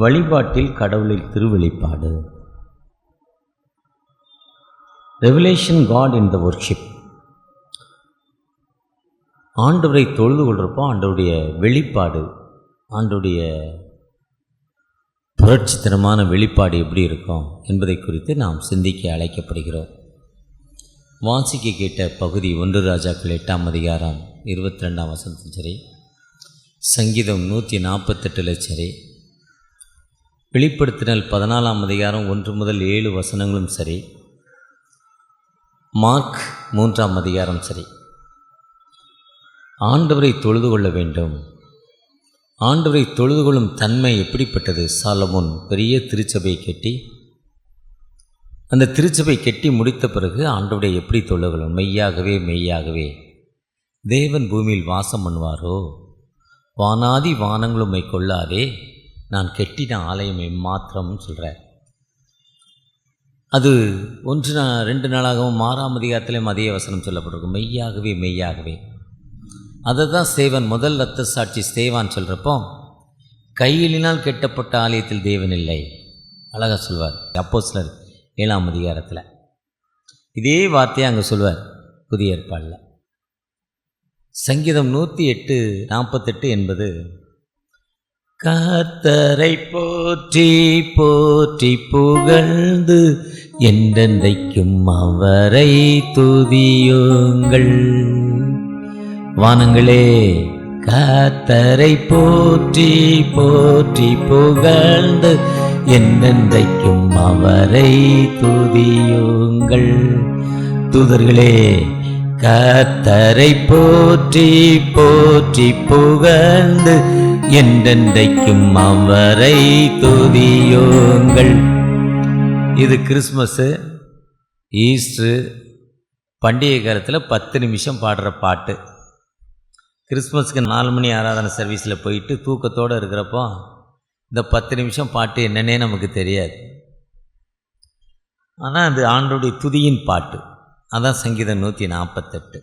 வழிபாட்டில் கடவுளில் திருவெளிப்பாடு. Revelation God இன் த worship. ஆண்டவரை தொழுது கொள்கிறப்போ ஆண்டவருடைய வெளிப்பாடு, ஆண்டவருடைய புரட்சித்தனமான வெளிப்பாடு எப்படி இருக்கும் என்பதை குறித்து நாம் சிந்திக்க அழைக்கப்படுகிறோம். வாசிக்க கேட்ட பகுதி 1 ராஜாக்கள் 8ஆம் அதிகாரம் 22ஆம் வசனத்தும் சரி, சங்கீதம் 148 சரி, வெளிப்படுத்தினல் 14ஆம் அதிகாரம் 1 முதல் 7 வசனங்களும் சரி, மார்க் 3ஆம் அதிகாரம் சரி. ஆண்டவரை தொழுது கொள்ள வேண்டும். ஆண்டவரை தொழுது கொள்ளும் தன்மை எப்படிப்பட்டது? சாலமோன் பெரிய திருச்சபை கட்டி, அந்த திருச்சபை கட்டி முடித்த பிறகு ஆண்டவரை எப்படி தொழுது கொள்ளும்? மெய்யாகவே மெய்யாகவே தேவன் பூமியில் வாசம் பண்ணுவாரோ? வானாதி வானங்களும் கொள்ளாதே, நான் கெட்டின ஆலயம் எம்மாத்திரம்னு சொல்கிறார். அது 2 நாளாகவும் 6ஆம் அதிகாரத்திலும் அதே வசனம் சொல்லப்பட்டிருக்கும். மெய்யாகவே மெய்யாகவே. அதை தான் ஸ்தேவான், முதல் இரத்த சாட்சி ஸ்தேவான் சொல்கிறப்போ, கையினால் கெட்டப்பட்ட ஆலயத்தில் தேவன் இல்லை, அழகாக சொல்வார். அப்போஸ்தலர் 7ஆம் அதிகாரத்தில் இதே வார்த்தையை அங்கே சொல்வார் புதிய ஏற்பாடில். சங்கீதம் 108:48 என்பது, கர்த்தரை போற்றி போற்றி புகழ்ந்து என்றென்றைக்கும் அவரை துதியுங்கள். வானங்களே கர்த்தரை போற்றி போற்றி புகழ்ந்து என்றென்றைக்கும் அவரை துதியுங்கள். தூதர்களே கர்த்தரை போற்றி போற்றி புகழ்ந்து என்றென்றைக்கும் அவரை துதியுங்கள். இது கிறிஸ்மஸு, ஈஸ்டரு பண்டிகை காலத்தில் 10 நிமிஷம் பாடுற பாட்டு. கிறிஸ்மஸுக்கு 4 மணி ஆராதனை சர்வீஸில் போயிட்டு தூக்கத்தோடு இருக்கிறப்போ இந்த 10 நிமிஷம் பாட்டு என்னன்னே நமக்கு தெரியாது. ஆனால் அது ஆண்டவருடைய துதியின் பாட்டு. அதான் சங்கீதம் 148.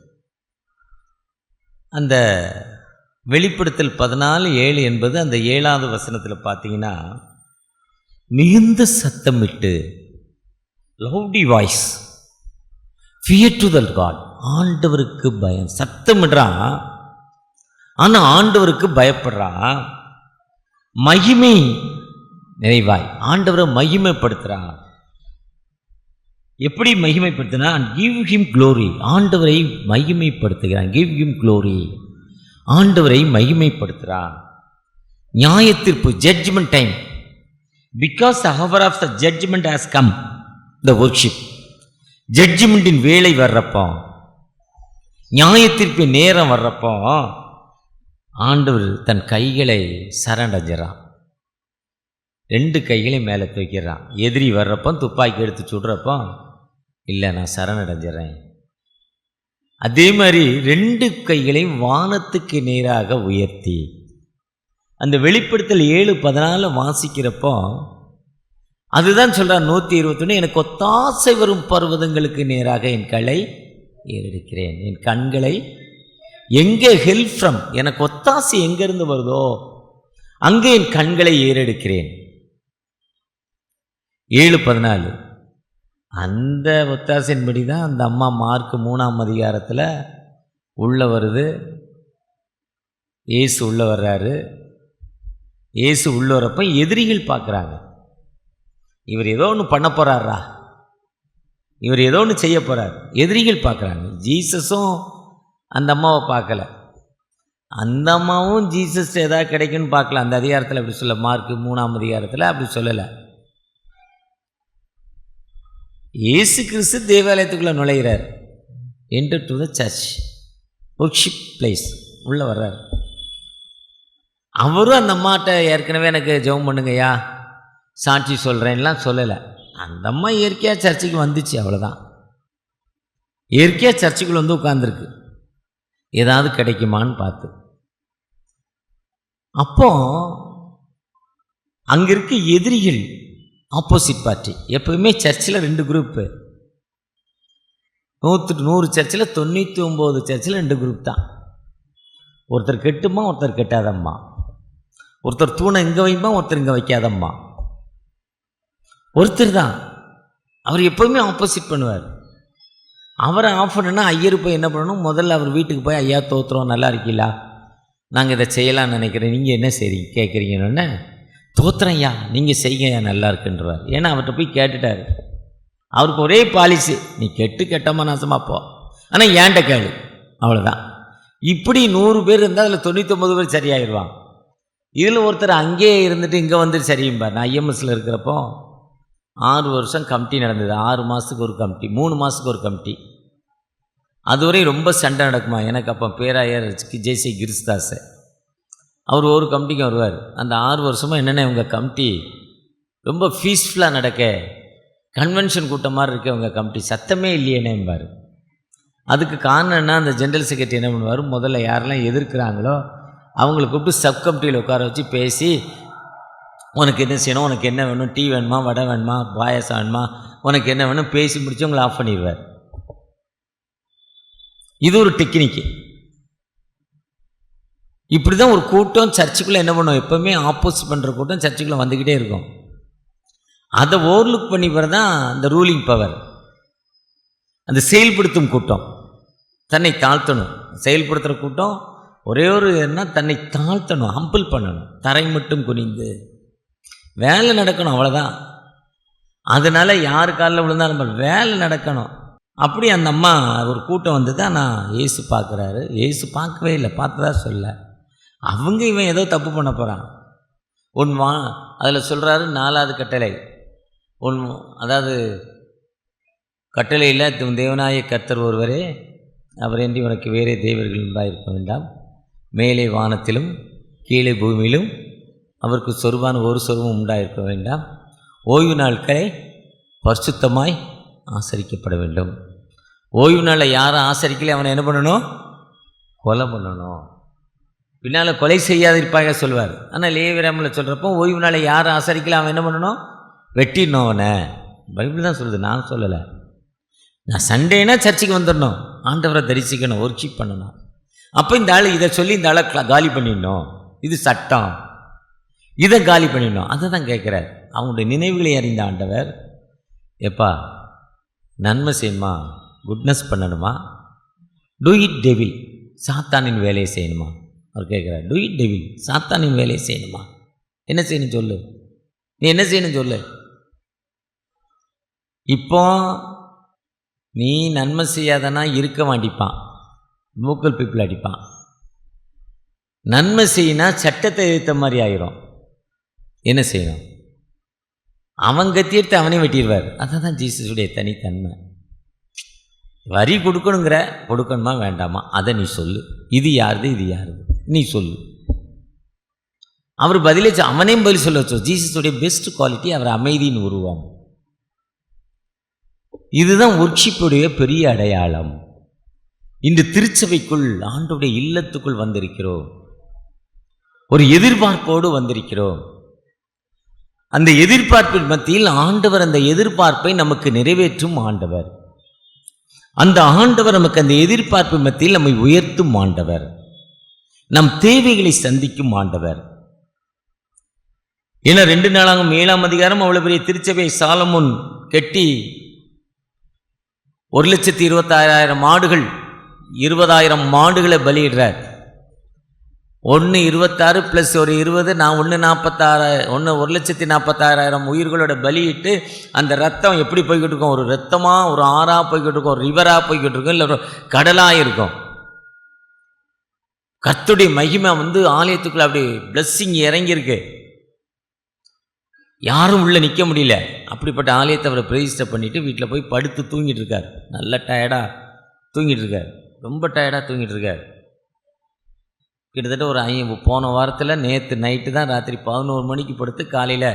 அந்த வெளிப்படுத்தல் 14:7 என்பது அந்த 7ஆவது வசனத்தில் பார்த்தீங்கன்னா, மிகுந்த சத்தமிட்டு, loudly voice, fear to the God, ஆண்டவருக்கு பயம். சத்தமிடுறான், ஆனால் ஆண்டவருக்கு பயப்படுறான். மகிமை நிறைவாய் ஆண்டவரை மகிமைப்படுத்துகிறான். எப்படி மகிமைப்படுத்தினா, கிவ் ஹிம் க்ளோரி, ஆண்டவரை மகிமைப்படுத்துகிறான். கிவ் ஹிம் க்ளோரி, ஆண்டவரை மகிமைப்படுத்துகிறான். நியாயத்தீர்ப்பு, judgement time, because the hour of the judgement has come, the worship. ஜட்ஜ்மெண்ட்டின் வேலை வர்றப்போ, நியாயத்தீர்ப்பின் நேரம் வர்றப்போ ஆண்டவர் தன் கைகளை சரணடைஞ்சிடறான். 2 கைகளையும் மேலே தூக்கிடுறான். எதிரி வர்றப்போ, துப்பாக்கி எடுத்து சுடுறப்போ, இல்லை நான் சரணடைஞ்சிடறேன். அதே மாதிரி 2 கைகளையும் வானத்துக்கு நேராக உயர்த்தி, அந்த வெளிப்படுத்தல் 7:14 வாசிக்கிறப்போ அதுதான் சொல்கிறார். 121, எனக்கு ஒத்தாசை வரும் பர்வதங்களுக்கு நேராக என் களை ஏறெடுக்கிறேன். என் கண்களை எங்கே, ஹெல்ப் ஃப்ரம், எனக்கு ஒத்தாசை எங்கேருந்து வருதோ அங்கே என் கண்களை ஏறெடுக்கிறேன். 7:14 அந்த ஒத்தாசையின்படி தான் அந்த அம்மா மார்க் 3ஆம் அதிகாரத்தில் உள்ளே வருது. இயேசு உள்ளே வர்றாரு. இயேசு உள்ளே வரப்போ எதிரிகள் பார்க்குறாங்க, இவர் ஏதோ ஒன்று பண்ண போகிறாரா, இவர் ஏதோ ஒன்று செய்ய போகிறார். எதிரிகள் பார்க்குறாங்க. ஜீசஸும் அந்த அம்மாவை பார்க்கல. அந்த அம்மாவும் ஜீசஸ் ஏதாவது கிடைக்குன்னு பார்க்கல. அந்த அதிகாரத்தில் அப்படி சொல்ல, மார்க் 3ஆம் அதிகாரத்தில் அப்படி சொல்லலை. இயேசு கிறிஸ்து தேவாலயத்துக்குள்ளே நுழைகிறார். Enter to the church, worship place, உள்ளே வர்றார். அவரும் அந்த அம்மாட்ட ஏற்கனவே எனக்கு ஜெபம் பண்ணுங்கய்யா, சாட்சி சொல்கிறேன்லாம் சொல்லலை. அந்த அம்மா இயற்கையாக சர்ச்சுக்கு வந்துச்சு, அவ்வளோதான். இயற்கையாக சர்ச்சுக்குள்ளே வந்து உட்காந்துருக்கு, ஏதாவது கிடைக்குமான்னு பார்த்து. அப்போ அங்கே இருக்க எதிரிகள், ஆப்போசிட் பார்ட்டி. எப்பவுமே சர்ச்சில் 2 குரூப்பு. 100 சர்ச்சில் 99 சர்ச்சில் 2 குரூப் தான். ஒருத்தர் கெட்டுமா, ஒருத்தர் கெட்டாதம்மா. ஒருத்தர் தூணை இங்கே வைப்பான், ஒருத்தர் இங்கே வைக்காதம்மா. ஒருத்தர் தான் அவர் எப்போவுமே ஆப்போசிட் பண்ணுவார். அவரை ஆஃப் பண்ணுன்னா ஐயர் போய் என்ன பண்ணணும், முதல்ல அவர் வீட்டுக்கு போய் ஐயா தோத்துறோம், நல்லா இருக்கீங்களா, நாங்கள் இதை செய்யலாம்னு நினைக்கிறேன், நீங்கள் என்ன செய்றீங்க கேட்குறீங்கன்னு, தோத்துறேன் ஐயா நீங்கள் செய்யுங்க நல்லா இருக்குன்றவார். ஏன்னா அவர்கிட்ட போய் கேட்டுட்டார். அவருக்கு ஒரே பாலிசி, நீ கெட்டமா நாசமாக போ, ஆனால் ஏன்ட்ட கேளு, அவ்வளோதான். இப்படி 100 பேர் இருந்தால் அதில் 99 பேர் சரியாயிடுவான். இதில் ஒருத்தர் அங்கேயே இருந்துட்டு இங்கே வந்துட்டு சரியும்பார். நான் ஐஎம்எஸில் இருக்கிறப்போ 6 வருஷம் கமிட்டி நடந்தது. 6 மாதத்துக்கு ஒரு கமிட்டி, 3 மாதத்துக்கு ஒரு கமிட்டி. அதுவரை ரொம்ப சண்டை நடக்குமா. எனக்கு அப்போ பேராயர் ஜேசி கிறிஸ்தாஸ், அவர் ஒரு கமிட்டிக்கு வருவார். அந்த 6 வருஷமாக என்னென்ன இவங்க கமிட்டி ரொம்ப பீஸ்ஃபுல்லாக நடக்க, கன்வென்ஷன் கூட்டம் மாதிரி இருக்க இவங்க கமிட்டி, சத்தமே இல்லையேனேம்பார். அதுக்கு காரணம் என்ன, அந்த ஜென்ரல் செக்ரட்டரி என்ன பண்ணுவார், முதல்ல யாரெல்லாம் எதிர்க்கிறாங்களோ அவங்கள கூப்பிட்டு சப் கமிட்டியில் உட்கார வச்சு பேசி, உனக்கு என்ன செய்யணும், உனக்கு என்ன வேணும், டீ வேணுமா, வடை வேணுமா, பாயசம் வேணுமா, உனக்கு என்ன வேணும் பேசி முடிச்சு உங்களை ஆஃப் பண்ணிடுவார். இது ஒரு டெக்னிக்கு. இப்படி தான் ஒரு கூட்டம் சர்ச்சுக்குள்ளே என்ன பண்ணுவோம், எப்போவுமே ஆப்போசிட் பண்ணுற கூட்டம் சர்ச்சுக்குள்ளே வந்துக்கிட்டே இருக்கும். அதை ஓவர்லுக் பண்ணி தான் அந்த ரூலிங் பவர், அந்த செயல்படுத்தும் கூட்டம், தன்னை தாழ்த்தணும். செயல்படுத்துகிற கூட்டம் ஒரே ஒரு என்ன, தன்னை தாழ்த்தணும், ஹம்பிள் பண்ணணும், தரை மட்டும் குனிந்து வேலை நடக்கணும், அவ்வளோதான். அதனால் யார் காலில் விழுந்தால் நம்ம வேலை நடக்கணும். அப்படி அந்த அம்மா ஒரு கூட்டம் வந்து தான், நான் இயேசு பார்க்குறாரு, இயேசு பார்க்கவே இல்லை, பார்த்ததா சொல்ல, அவங்க இவன் ஏதோ தப்பு பண்ண போகிறான். அதில் சொல்கிறாரு 4வது கட்டளை, அதாவது கட்டளையில் தேவனாய கர்த்தர் ஒருவரே, அவரேன்றி உனக்கு வேறே தேவர்கள் உண்டாயிருக்க வேண்டாம், மேலே வானத்திலும் கீழே பூமியிலும் அவருக்கு சொருபான ஒரு சொருபம் உண்டாயிருக்க வேண்டாம், ஓய்வு நாட்களை பரிசுத்தமாய் ஆசரிக்கப்பட வேண்டும். ஓய்வு நாளில் யாரும் ஆசரிக்கலை அவனை என்ன பண்ணணும், கொலை பண்ணணும். பின்னால் கொலை செய்யாதிருப்பாங்க சொல்வார். ஆனால் லேவியராமத்தில் சொல்கிறப்போ ஓய்வு நாளை யாரும் ஆசரிக்கலை அவன் என்ன பண்ணணும், வெட்டிடணும் அவனை. பைபிள் தான் சொல்லுது, நான் சொல்லலை. நான் சண்டேனா சர்ச்சுக்கு வந்துடணும், ஆண்டவரை தரிசிக்கணும், ஒர்ஷிப் பண்ணணும். அப்போ இந்த ஆள் இதை சொல்லி இந்த ஆளை காலி பண்ணிடணும், இது சட்டம், இதை காலி பண்ணிடணும். அதை தான் கேட்குறார். அவங்களுடைய நினைவுகளை அறிந்த ஆண்டவர், எப்பா நன்மை செய்யணுமா, குட்னஸ் பண்ணணுமா, டூ இட் டெவில், சாத்தானின் வேலையை செய்யணுமா? அவர் கேட்குறார், டூ இட் டெவில், சாத்தானின் வேலையை செய்யணுமா, என்ன செய்யணும் சொல்லு, நீ என்ன செய்யணும் சொல்லு. இப்போ நீ நன்மை செய்யாதனா இருக்க மாட்டிப்பான், லோக்கல் பீப்புள் அடிப்பான். நன்மை செய்யினா சட்டத்தை எதிர்த்த மாதிரி ஆயிரும். என்ன செய்யணும், அவங்க தீர்த்து அவனே வெட்டிடுவார். அதுதான் ஜீசஸுடைய தனித்தன்மை. வரி கொடுக்கணுங்கிற, கொடுக்கணுமா வேண்டாமா அதை நீ சொல்லு, இது யாருது இது யாருது நீ சொல்லு. அவர் பதிலே அவனையும் பதில் சொல்ல வச்சோம். ஜீசஸுடைய பெஸ்ட் குவாலிட்டி அவர் அமைதியின் உருவம். இதுதான் ஒர்ஷிப்புடைய பெரிய அடையாளம். இன்று திருச்சபைக்குள் ஆண்டவருடைய இல்லத்துக்குள் வந்திருக்கிறோம், ஒரு எதிர்பார்ப்போடு வந்திருக்கிறோம். அந்த எதிர்பார்ப்பின் மத்தியில் ஆண்டவர் அந்த எதிர்பார்ப்பை நமக்கு நிறைவேற்றும் ஆண்டவர். அந்த ஆண்டவர் நமக்கு அந்த எதிர்பார்ப்பின் மத்தியில் நம்மை உயர்த்தும் ஆண்டவர், நம் தேவைகளை சந்திக்கும் ஆண்டவர். ஏன்னா 2 நாளாகும் 7ஆம் அதிகாரம் அவ்வளவு பெரிய திருச்சபை சாலமோன் கட்டி 1,26,000 மாடுகள், 20,000 மாடுகளை பலியிடுறார். 1,26 + ஒரு 20, நான் 1,46,000 உயிர்களோட பலியிட்டு அந்த ரத்தம் எப்படி போய்கிட்டு இருக்கும், ஒரு ரத்தமாக ஒரு ஆறாக போய்கிட்டு இருக்கும், ஒரு ரிவராக போய்கிட்டு இருக்கும், இல்லை ஒரு கடலாக இருக்கும். கர்த்தருடைய மகிமை வந்து ஆலயத்துக்குள்ள அப்படி பிளஸ்ஸிங் இறங்கியிருக்கு, யாரும் உள்ளே நிற்க முடியல. அப்படிப்பட்ட ஆலயத்தை அவரை பிரதிஷ்டை பண்ணிவிட்டு வீட்டில் போய் படுத்து தூங்கிட்டு இருக்கார். நல்ல டயர்டாக தூங்கிட்டு இருக்கார், ரொம்ப டயர்டாக தூங்கிட்டு இருக்கார். கிட்டத்தட்ட ஒரு போன வாரத்தில் நேற்று நைட்டு தான் ராத்திரி 11 மணிக்கு படுத்து காலையில்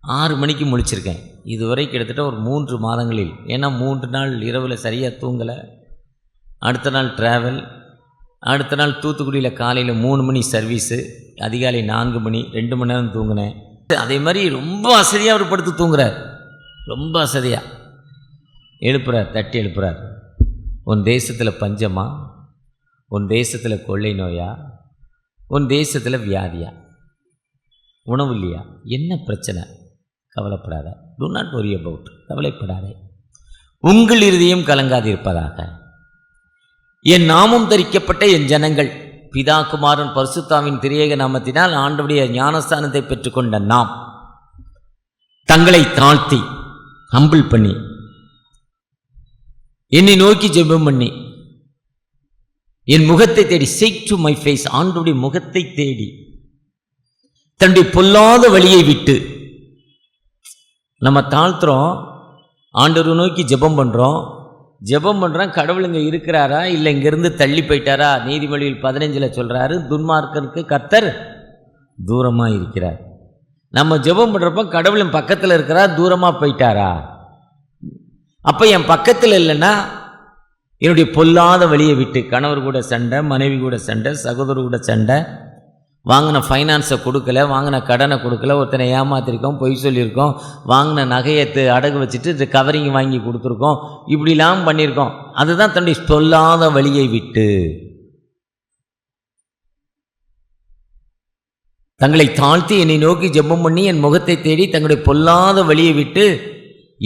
6 மணிக்கு முழிச்சிருக்கேன். இதுவரை கிட்டத்தட்ட ஒரு 3 மாதங்களில். ஏன்னா 3 நாள் இரவில் சரியாக தூங்கலை, அடுத்த நாள் ட்ராவல், அடுத்த நாள் தூத்துக்குடியில் காலையில் 3 மணி சர்வீஸு, அதிகாலை 4 மணி, 2 மணி நேரம் தூங்கினேன். அதே மாதிரி ரொம்ப அசதியாக அவர் படுத்து தூங்குறார், ரொம்ப அசதியாக எழுப்புறார், தட்டி எழுப்புறார். உன் தேசத்தில் பஞ்சமா, உன் தேசத்தில் கொள்ளை நோயா, உன் தேசத்தில் வியாதியா, உணவு இல்லையா? என்ன பிரச்சனை? கவலைப்படாத. To not worry about. கவலைப்படாதே. உங்கள் இருதயம் கலங்காதிருப்பதாக. என் நாமம் தரிக்கப்பட்ட என் ஜனங்கள் பிதா குமாரன் பரிசுத்தாவின் திரியேக நாமத்தினால் ஆண்டவருடைய ஞானஸ்தானத்தை பெற்றுக்கொண்ட நாம் தங்களை தாழ்த்தி ஹம்பிள் பண்ணி என்னை நோக்கி ஜெபம் பண்ணி என் முகத்தை தேடி, seek to my face, ஆண்டவருடைய முகத்தை தேடி தன்னுடைய பொல்லாத வழியை விட்டு நம்ம தாழ்த்துறோம். ஆண்டவரை நோக்கி ஜெபம் பண்ணுறோம். கடவுள் இங்கே இருக்கிறாரா இல்லை இங்கேருந்து தள்ளி போயிட்டாரா? நீதிமொழியில் 15 சொல்கிறாரு, துன்மார்க்கனுக்கு கர்த்தர் தூரமாக இருக்கிறார். நம்ம ஜெபம் பண்ணுறப்ப கடவுள் என் பக்கத்தில் இருக்கிறா, தூரமாக போயிட்டாரா? அப்போ என் பக்கத்தில் இல்லைன்னா என்னுடைய பொல்லாத வழியை விட்டு, கணவர் கூட சண்டை, மனைவி கூட சண்டை, சகோதரர் கூட சண்டை, வாங்கின ஃபைனான்ஸை கொடுக்கல, வாங்கின கடனை கொடுக்கல, ஒருத்தனை ஏமாத்திருக்கோம், பொய் சொல்லியிருக்கோம், வாங்கின நகையை அடகு வச்சுட்டு கவரிங் வாங்கி கொடுத்துருக்கோம், இப்படிலாம் பண்ணியிருக்கோம். அதுதான் தன்னுடைய பொல்லாத வழியை விட்டு தங்களை தாழ்த்தி என்னை நோக்கி ஜெபம் பண்ணி என் முகத்தை தேடி தங்களுடைய பொல்லாத வழியை விட்டு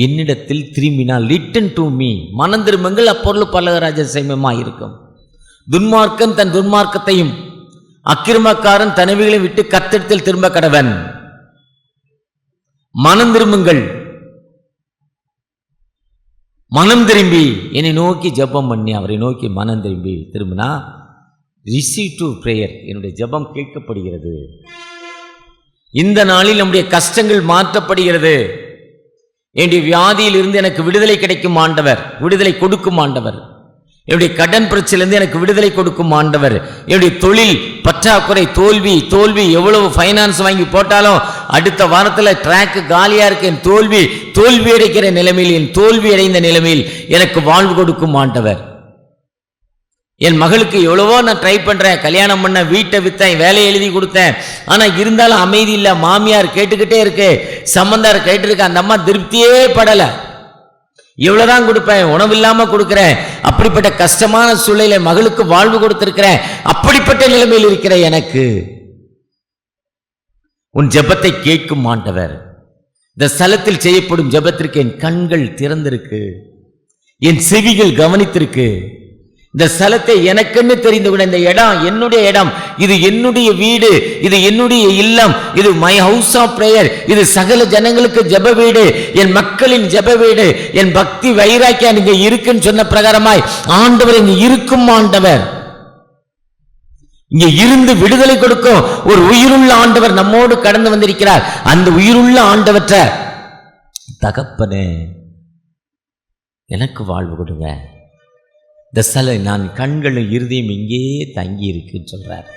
என்னிடத்தில் திரும்பினால், ரிட்டன் டு மீ, மனம் திரும்புங்கள், அப்பொருள் பரலோக சேமமாக இருக்கும். துன்மார்க்கன் தன் துன்மார்க்கத்தையும் அக்கிரமக்காரன் தனவிகளை விட்டு கர்த்தரிடத்தில் திரும்ப கடவன். மனம் திரும்புங்கள். மனம் திரும்பி என்னை நோக்கி ஜெபம் பண்ணி அவரை நோக்கி மனம் திரும்பினா ரிசீவ் டு பிரேயர், என்னுடைய ஜெபம் கேட்கப்படுகிறது. இந்த நாளில் நம்முடைய கஷ்டங்கள் மாற்றப்படுகிறது. என்னுடைய வியாதியில் இருந்து எனக்கு விடுதலை கிடைக்கும் ஆண்டவர், விடுதலை கொடுக்கும் ஆண்டவர். என்னுடைய கடன் பிரச்சனையிலிருந்து எனக்கு விடுதலை கொடுக்கும் ஆண்டவர். என்னுடைய தொழில் பற்றாக்குறை, தோல்வி, எவ்வளவு ஃபைனான்ஸ் வாங்கி போட்டாலும் அடுத்த வாரத்தில் ட்ராக்கு காலியாக இருக்கு. என் தோல்வி அடைக்கிற நிலைமையில், என் தோல்வி அடைந்த நிலைமையில் எனக்கு வாழ்வு கொடுக்கும் ஆண்டவர். என் மகளுக்கு எவ்வளவோ நான் ட்ரை பண்ணுறேன், கல்யாணம் பண்ண, வீட்டை விற்றேன், வேலையை எழுதி கொடுத்தேன், ஆனால் இருந்தாலும் அமைதி இல்லை. மாமியார் கேட்டுக்கிட்டே இருக்கு, சம்பந்தார் கேட்டுருக்கு, அந்த அம்மா திருப்தியே படலை. எவ்வளவுதான் கொடுப்பேன், உணவு இல்லாம கொடுக்கிறேன். அப்படிப்பட்ட கஷ்டமான சூழ்நிலை மகளுக்கு வாழ்வு கொடுத்திருக்கிறேன். அப்படிப்பட்ட நிலைமையில் இருக்கிற எனக்கு உன் ஜெபத்தை கேட்கும் ஆண்டவர். இந்த ஸ்தலத்தில் செய்யப்படும் ஜெபத்திற்கு என் கண்கள் திறந்திருக்கு, என் செவிகள் கவனித்திருக்கு. இந்த ஸ்தலத்தை எனக்குன்னு தெரிந்து கூட, இந்த இடம் என்னுடைய இடம், இது என்னுடைய வீடு, இது என்னுடைய இல்லம், இது மை ஹவுஸ் ஆஃப் பிரேயர், இது சகல ஜனங்களுக்கு ஜெப வீடு, என் மக்களின் ஜெப வீடு, என் பக்தி வைராக்கியம் இங்க இருக்குன்னு சொன்ன பிரகாரமாய் ஆண்டவர் இங்க இருக்கும் ஆண்டவர். இங்க இருந்து விடுதலை கொடுக்கும் ஒரு உயிருள்ள ஆண்டவர் நம்மோடு கடந்து வந்திருக்கிறார். அந்த உயிருள்ள ஆண்டவற்ற தகப்பனே எனக்கு வாழ்வு கொடுங்க. இந்த ஸ்தலம் நான் கண்களும் இருதயம் இங்கே தங்கி இருக்குன்னு சொல்றார்.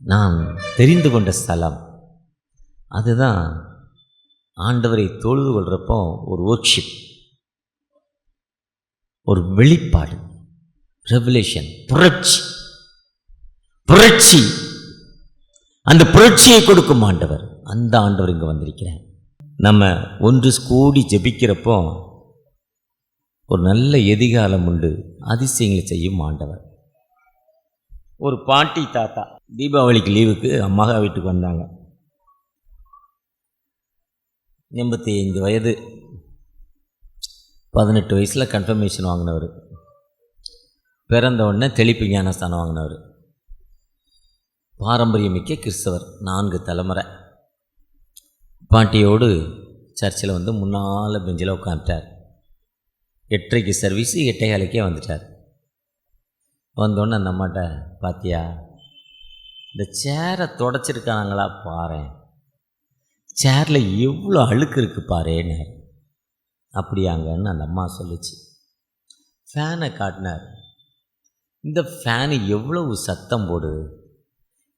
நான் தெரிந்து கொண்ட ஸ்தலம் அதுதான். ஆண்டவரை தொழுது கொள்றப்போ ஒரு ஒர்க்ஷிப், ஒரு வெளிப்பாடு, ரெவலேஷன், புரட்சி. அந்த புரட்சியை கொடுக்கும் ஆண்டவர், அந்த ஆண்டவர் இங்கே வந்திருக்கிறார். நம்ம ஒன்று கூடி ஜெபிக்கிறப்போ ஒரு நல்ல எதிர்காலம் உண்டு, அதிசயங்களை செய்யும் ஆண்டவர். ஒரு பாட்டி தாத்தா தீபாவளிக்கு லீவுக்கு அம்மா வீட்டுக்கு வந்தாங்க. 85 வயது, 18 வயசில் கன்ஃபர்மேஷன் வாங்கினவர், பிறந்த உடனே தெளிப்பு ஞானஸ்தானம் வாங்கினவர், பாரம்பரியமிக்க கிறிஸ்தவர், 4 தலைமுறை. பாட்டியோடு சர்ச்சில் வந்து முன்னால் பெஞ்சில் உட்காந்துட்டார். 8:30 சர்வீஸ், 8:15 வந்துட்டார். வந்தோடனே அந்த அம்மாட்ட, பாத்தியா இந்த சேரை தொடச்சிருக்காங்களா பாரு, சேரில் எவ்வளோ அழுக்கு இருக்கு பாருன்னு. அப்படியாங்கன்னு அந்த அம்மா சொல்லிச்சு. ஃபேனை காட்டினார். இந்த ஃபேனு எவ்வளவு சத்தம் போடுது,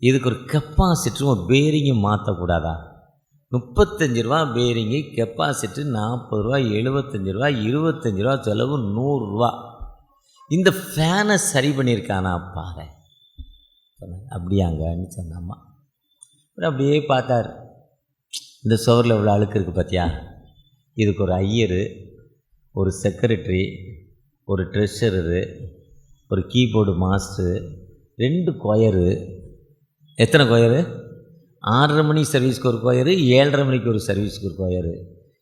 இதுக்கு ஒரு கெப்பாசிட்டரும் ஒரு பேரிங்கும் மாற்றக்கூடாதா? 35 ரூபா பேரிங்கு, கெப்பாசிட்டி 40 ரூபா, 75 ரூபா, 25 ரூபா செலவு, 100 ரூபா. இந்த ஃபேனை சரி பண்ணியிருக்கானா பாரு. அப்படியாங்கன்னு சொன்ன அம்மா. அப்படியே பார்த்தார். இந்த சுவரில் இவ்வளோ அழுக்கு இருக்குது பார்த்தியா, இதுக்கு ஒரு ஐயரு, ஒரு செக்ரட்டரி, ஒரு ட்ரெஷரரு, ஒரு கீபோர்டு மாஸ்டரு, 2 கொயரு. எத்தனை கொயரு? 6:30 மணி சர்வீஸ்க்கு ஒரு கொயரு, 7:30 மணிக்கு ஒரு சர்வீஸ்க்கு ஒரு கொயரு.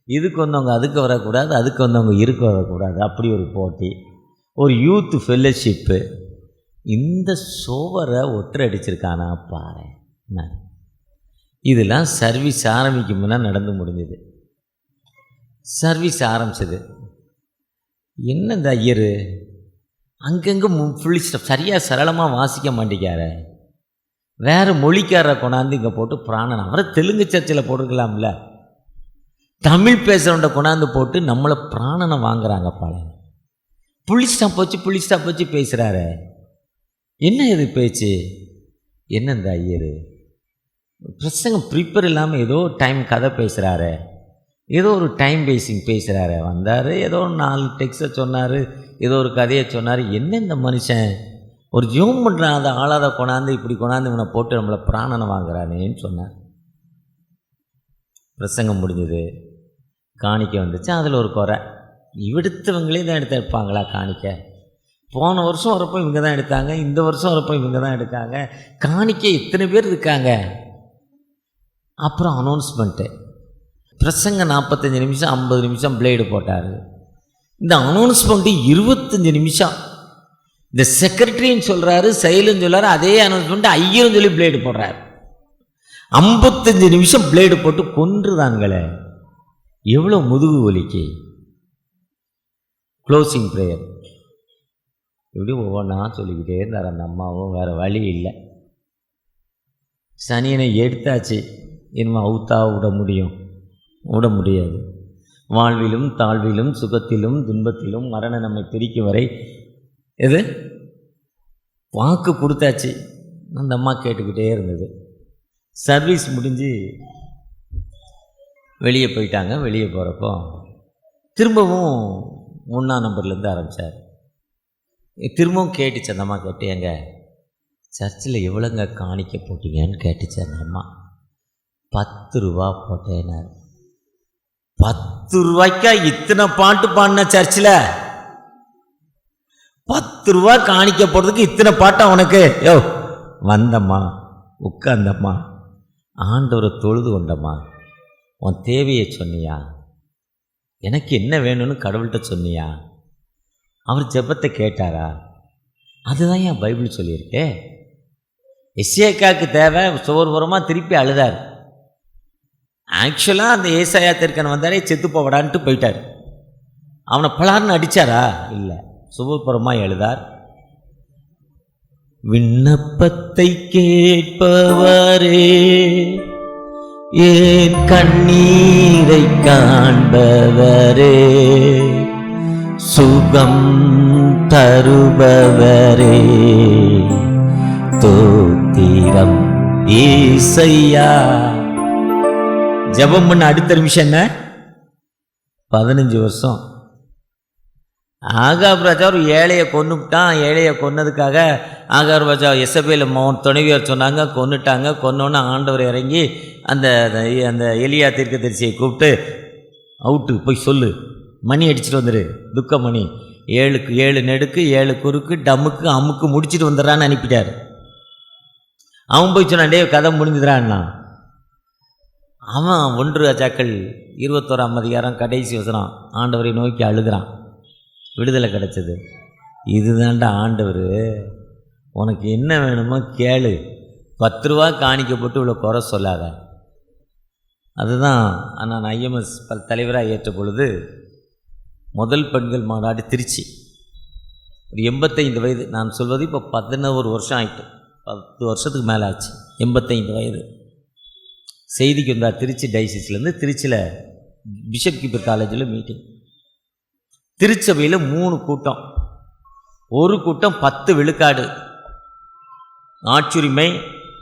இதுக்கு வந்தவங்க அதுக்கு வரக்கூடாது, அதுக்கு வந்தவங்க இருக்க வரக்கூடாது. அப்படி ஒரு போட்டி, ஒரு யூத் ஃபெல்லோஷிப்பு. இந்த சுவரை ஒற்றை அடிச்சிருக்கானா பாரு. இதெல்லாம் சர்வீஸ் ஆரம்பிக்கும் முன்னா நடந்து முடிஞ்சுது. சர்வீஸ் ஆரம்பிச்சது. என்ன இந்த ஐயர் அங்கங்கே ஃபுல்லி சரியாக சரளமாக வாசிக்க மாட்டேங்கார, வேறு மொழிக்காரரை கொண்டாந்து இங்கே போட்டு பிராணன். அவரை தெலுங்கு சர்ச்சில் போட்டுக்கலாம்ல, தமிழ் பேசுகிறவன்ட கொண்டாந்து போட்டு நம்மளை பிராணனை வாங்குறாங்க. புளிஸ்டா போச்சு பேசுகிறாரு. என்ன இது பேச்சு? என்ன இந்த ஐயர் பிரசங்கம் ப்ரிப்பேர் இல்லாமல் ஏதோ டைம் கதை பேசுகிறாரு, ஏதோ ஒரு டைம் பேசுகிறாரு. வந்தார், ஏதோ 4 டெக்ஸ்ட்டை சொன்னார், ஏதோ ஒரு கதையை சொன்னார். என்ன இந்த மனுஷன் ஒரு ஜூம் பண்ணுறான், ஆளாத கொண்டாந்து இப்படி கொண்டாந்து இவனை போட்டு நம்மளை பிராணனை வாங்குறானேன்னு சொன்னார். பிரசங்கம் முடிஞ்சது, காணிக்க வந்துச்சு. அதில் ஒரு குறை, எடுத்தவங்களே தான் எடுப்பாங்களா காணிக்க? போன வருஷம் வரப்போ இவங்க தான் எடுத்தாங்க, இந்த வருஷம் வரப்போ இவங்க தான் எடுக்காங்க. காணிக்க இத்தனை பேர் இருக்காங்க. அப்புறம் அனௌன்ஸ்மெண்ட்டு, பிரசங்க 45 நிமிஷம் 50 நிமிஷம் பிளேடு போட்டார். இந்த அனௌன்ஸ்மெண்ட்டு 25 நிமிஷம். இந்த செக்ரட்டரின்னு சொல்கிறாரு, செயலுன்னு சொல்கிறாரு, அதே அனௌன்ஸ்மெண்ட்டு ஐயரும் சொல்லி பிளேடு போடுறாரு. 55 நிமிஷம் பிளேடு போட்டு கொன்றுதாங்களே, எவ்வளோ முதுகு வலிக்கு. க்ளோசிங் ப்ரேயர் இப்படி ஒவ்வொன்றா சொல்லிக்கிட்டே இருந்தார் அந்த அம்மாவும். வேறு வழி இல்லை, சனியனை எடுத்தாச்சு, இனிமே அவுத்தா விட முடியாது. வாழ்விலும் தாழ்விலும் சுகத்திலும் துன்பத்திலும் மரணம் நம்மை பிரிக்கும் வரை எது வாக்கு கொடுத்தாச்சு. அந்த அம்மா கேட்டுக்கிட்டே இருந்தது. சர்வீஸ் முடிஞ்சு வெளியே போயிட்டாங்க. வெளியே போகிறப்போ திரும்பவும் 1ஆம் நம்பர்லேருந்து ஆரம்பித்தார். திரும்பவும் கேட்டுச்சு அந்த அம்மா. கேட்டு, எங்க சர்ச்சில் எவ்வளோங்க காணிக்க போட்டீங்கன்னு கேட்டுச்சு அந்த அம்மா. 10 ரூபா போட்டேனார். 10 ரூபாய்க்கா இத்தனை பாட்டு பாடின சர்ச்சில்? 10 ரூபா காணிக்க போடுறதுக்கு இத்தனை பாட்டா உனக்கு? யோ, வந்தம்மா, உட்காந்தம்மா, ஆண்டவரை தொழுது கொண்டம்மா, உன் தேவையை சொன்னியா? எனக்கு என்ன வேணும்னு கடவுள்கிட்ட சொன்னியா? அவர் ஜெபத்தை கேட்டாரா? அதுதான் என் பைபிள் சொல்லியிருக்கே. எசேக்கியாவுக்கு தேவை, சோர்வரமாக திருப்பி அழுதார். ஆக்சுவலாக அந்த ஏசாயா திருக்கன் வந்தாரே செத்து போவடான்ட்டு போயிட்டார். அவனை பலார்னு அடித்தாரா? இல்லை, சுவர்புறமாக எழுதார். விண்ணப்பத்தை கேட்பவரே, ஏன் கண்ணீரை காண்பவரே, சுகம் தருபவரே, தோத்திரம் ஏசையா. ஜெபம் பண்ண அடுத்த நிமிஷம் என்ன? 15 வருஷம். ஆகாப் ராஜா ஒரு ஏழையை கொன்னுட்டான். ஏழையை கொன்னதுக்காக ஆகாப் ராஜா எசபேல் துணைவியார் சொன்னாங்க, கொன்னுட்டாங்க. கொன்னோன்னு ஆண்டவர் இறங்கி அந்த அந்த எலியா தீர்க்கதரிசியை கூப்பிட்டு, அவுட்டு போய் சொல்லு, மணி அடிச்சுட்டு வந்துடு, துக்க மணி 7க்கு 7 நெடுக்கு 7 குறுக்கு டம்முக்கு அம்முக்கு முடிச்சுட்டு வந்துடுறான்னு அனுப்பிட்டார். அவன் போய் சொன்னான், டே கதை முடிஞ்சுதுறான்னா. அவன் 1 ராஜாக்கள் 21ஆம் அதிகாரம் கடைசி வசனம், ஆண்டவரை நோக்கி அழுகிறான். விடுதலை கிடச்சது. இதுதான்டா ஆண்டவர், உனக்கு என்ன வேணுமோ கேளு, 10 ரூபா காணிக்கப்பட்டு இவ்வளோ குறை சொல்லாத. அதுதான் நான் IMS தலைவராக ஏற்ற பொழுது முதல் பெண்கள் மாநாடு திருச்சி. ஒரு 85 வயது. நான் சொல்வது இப்போ 11 வருஷம் ஆகிட்டு, 10 வருஷத்துக்கு மேலே ஆச்சு. 85 வயது. செய்திக்கு வந்தார் திருச்சி டைசிஸ்லேருந்து. திருச்சியில் பிஷப் கீப்பர் காலேஜில் மீட்டிங். திருச்சபையில் 3 கூட்டம். ஒரு கூட்டம் 10 விழுக்காடு ஆட்சுரிமை,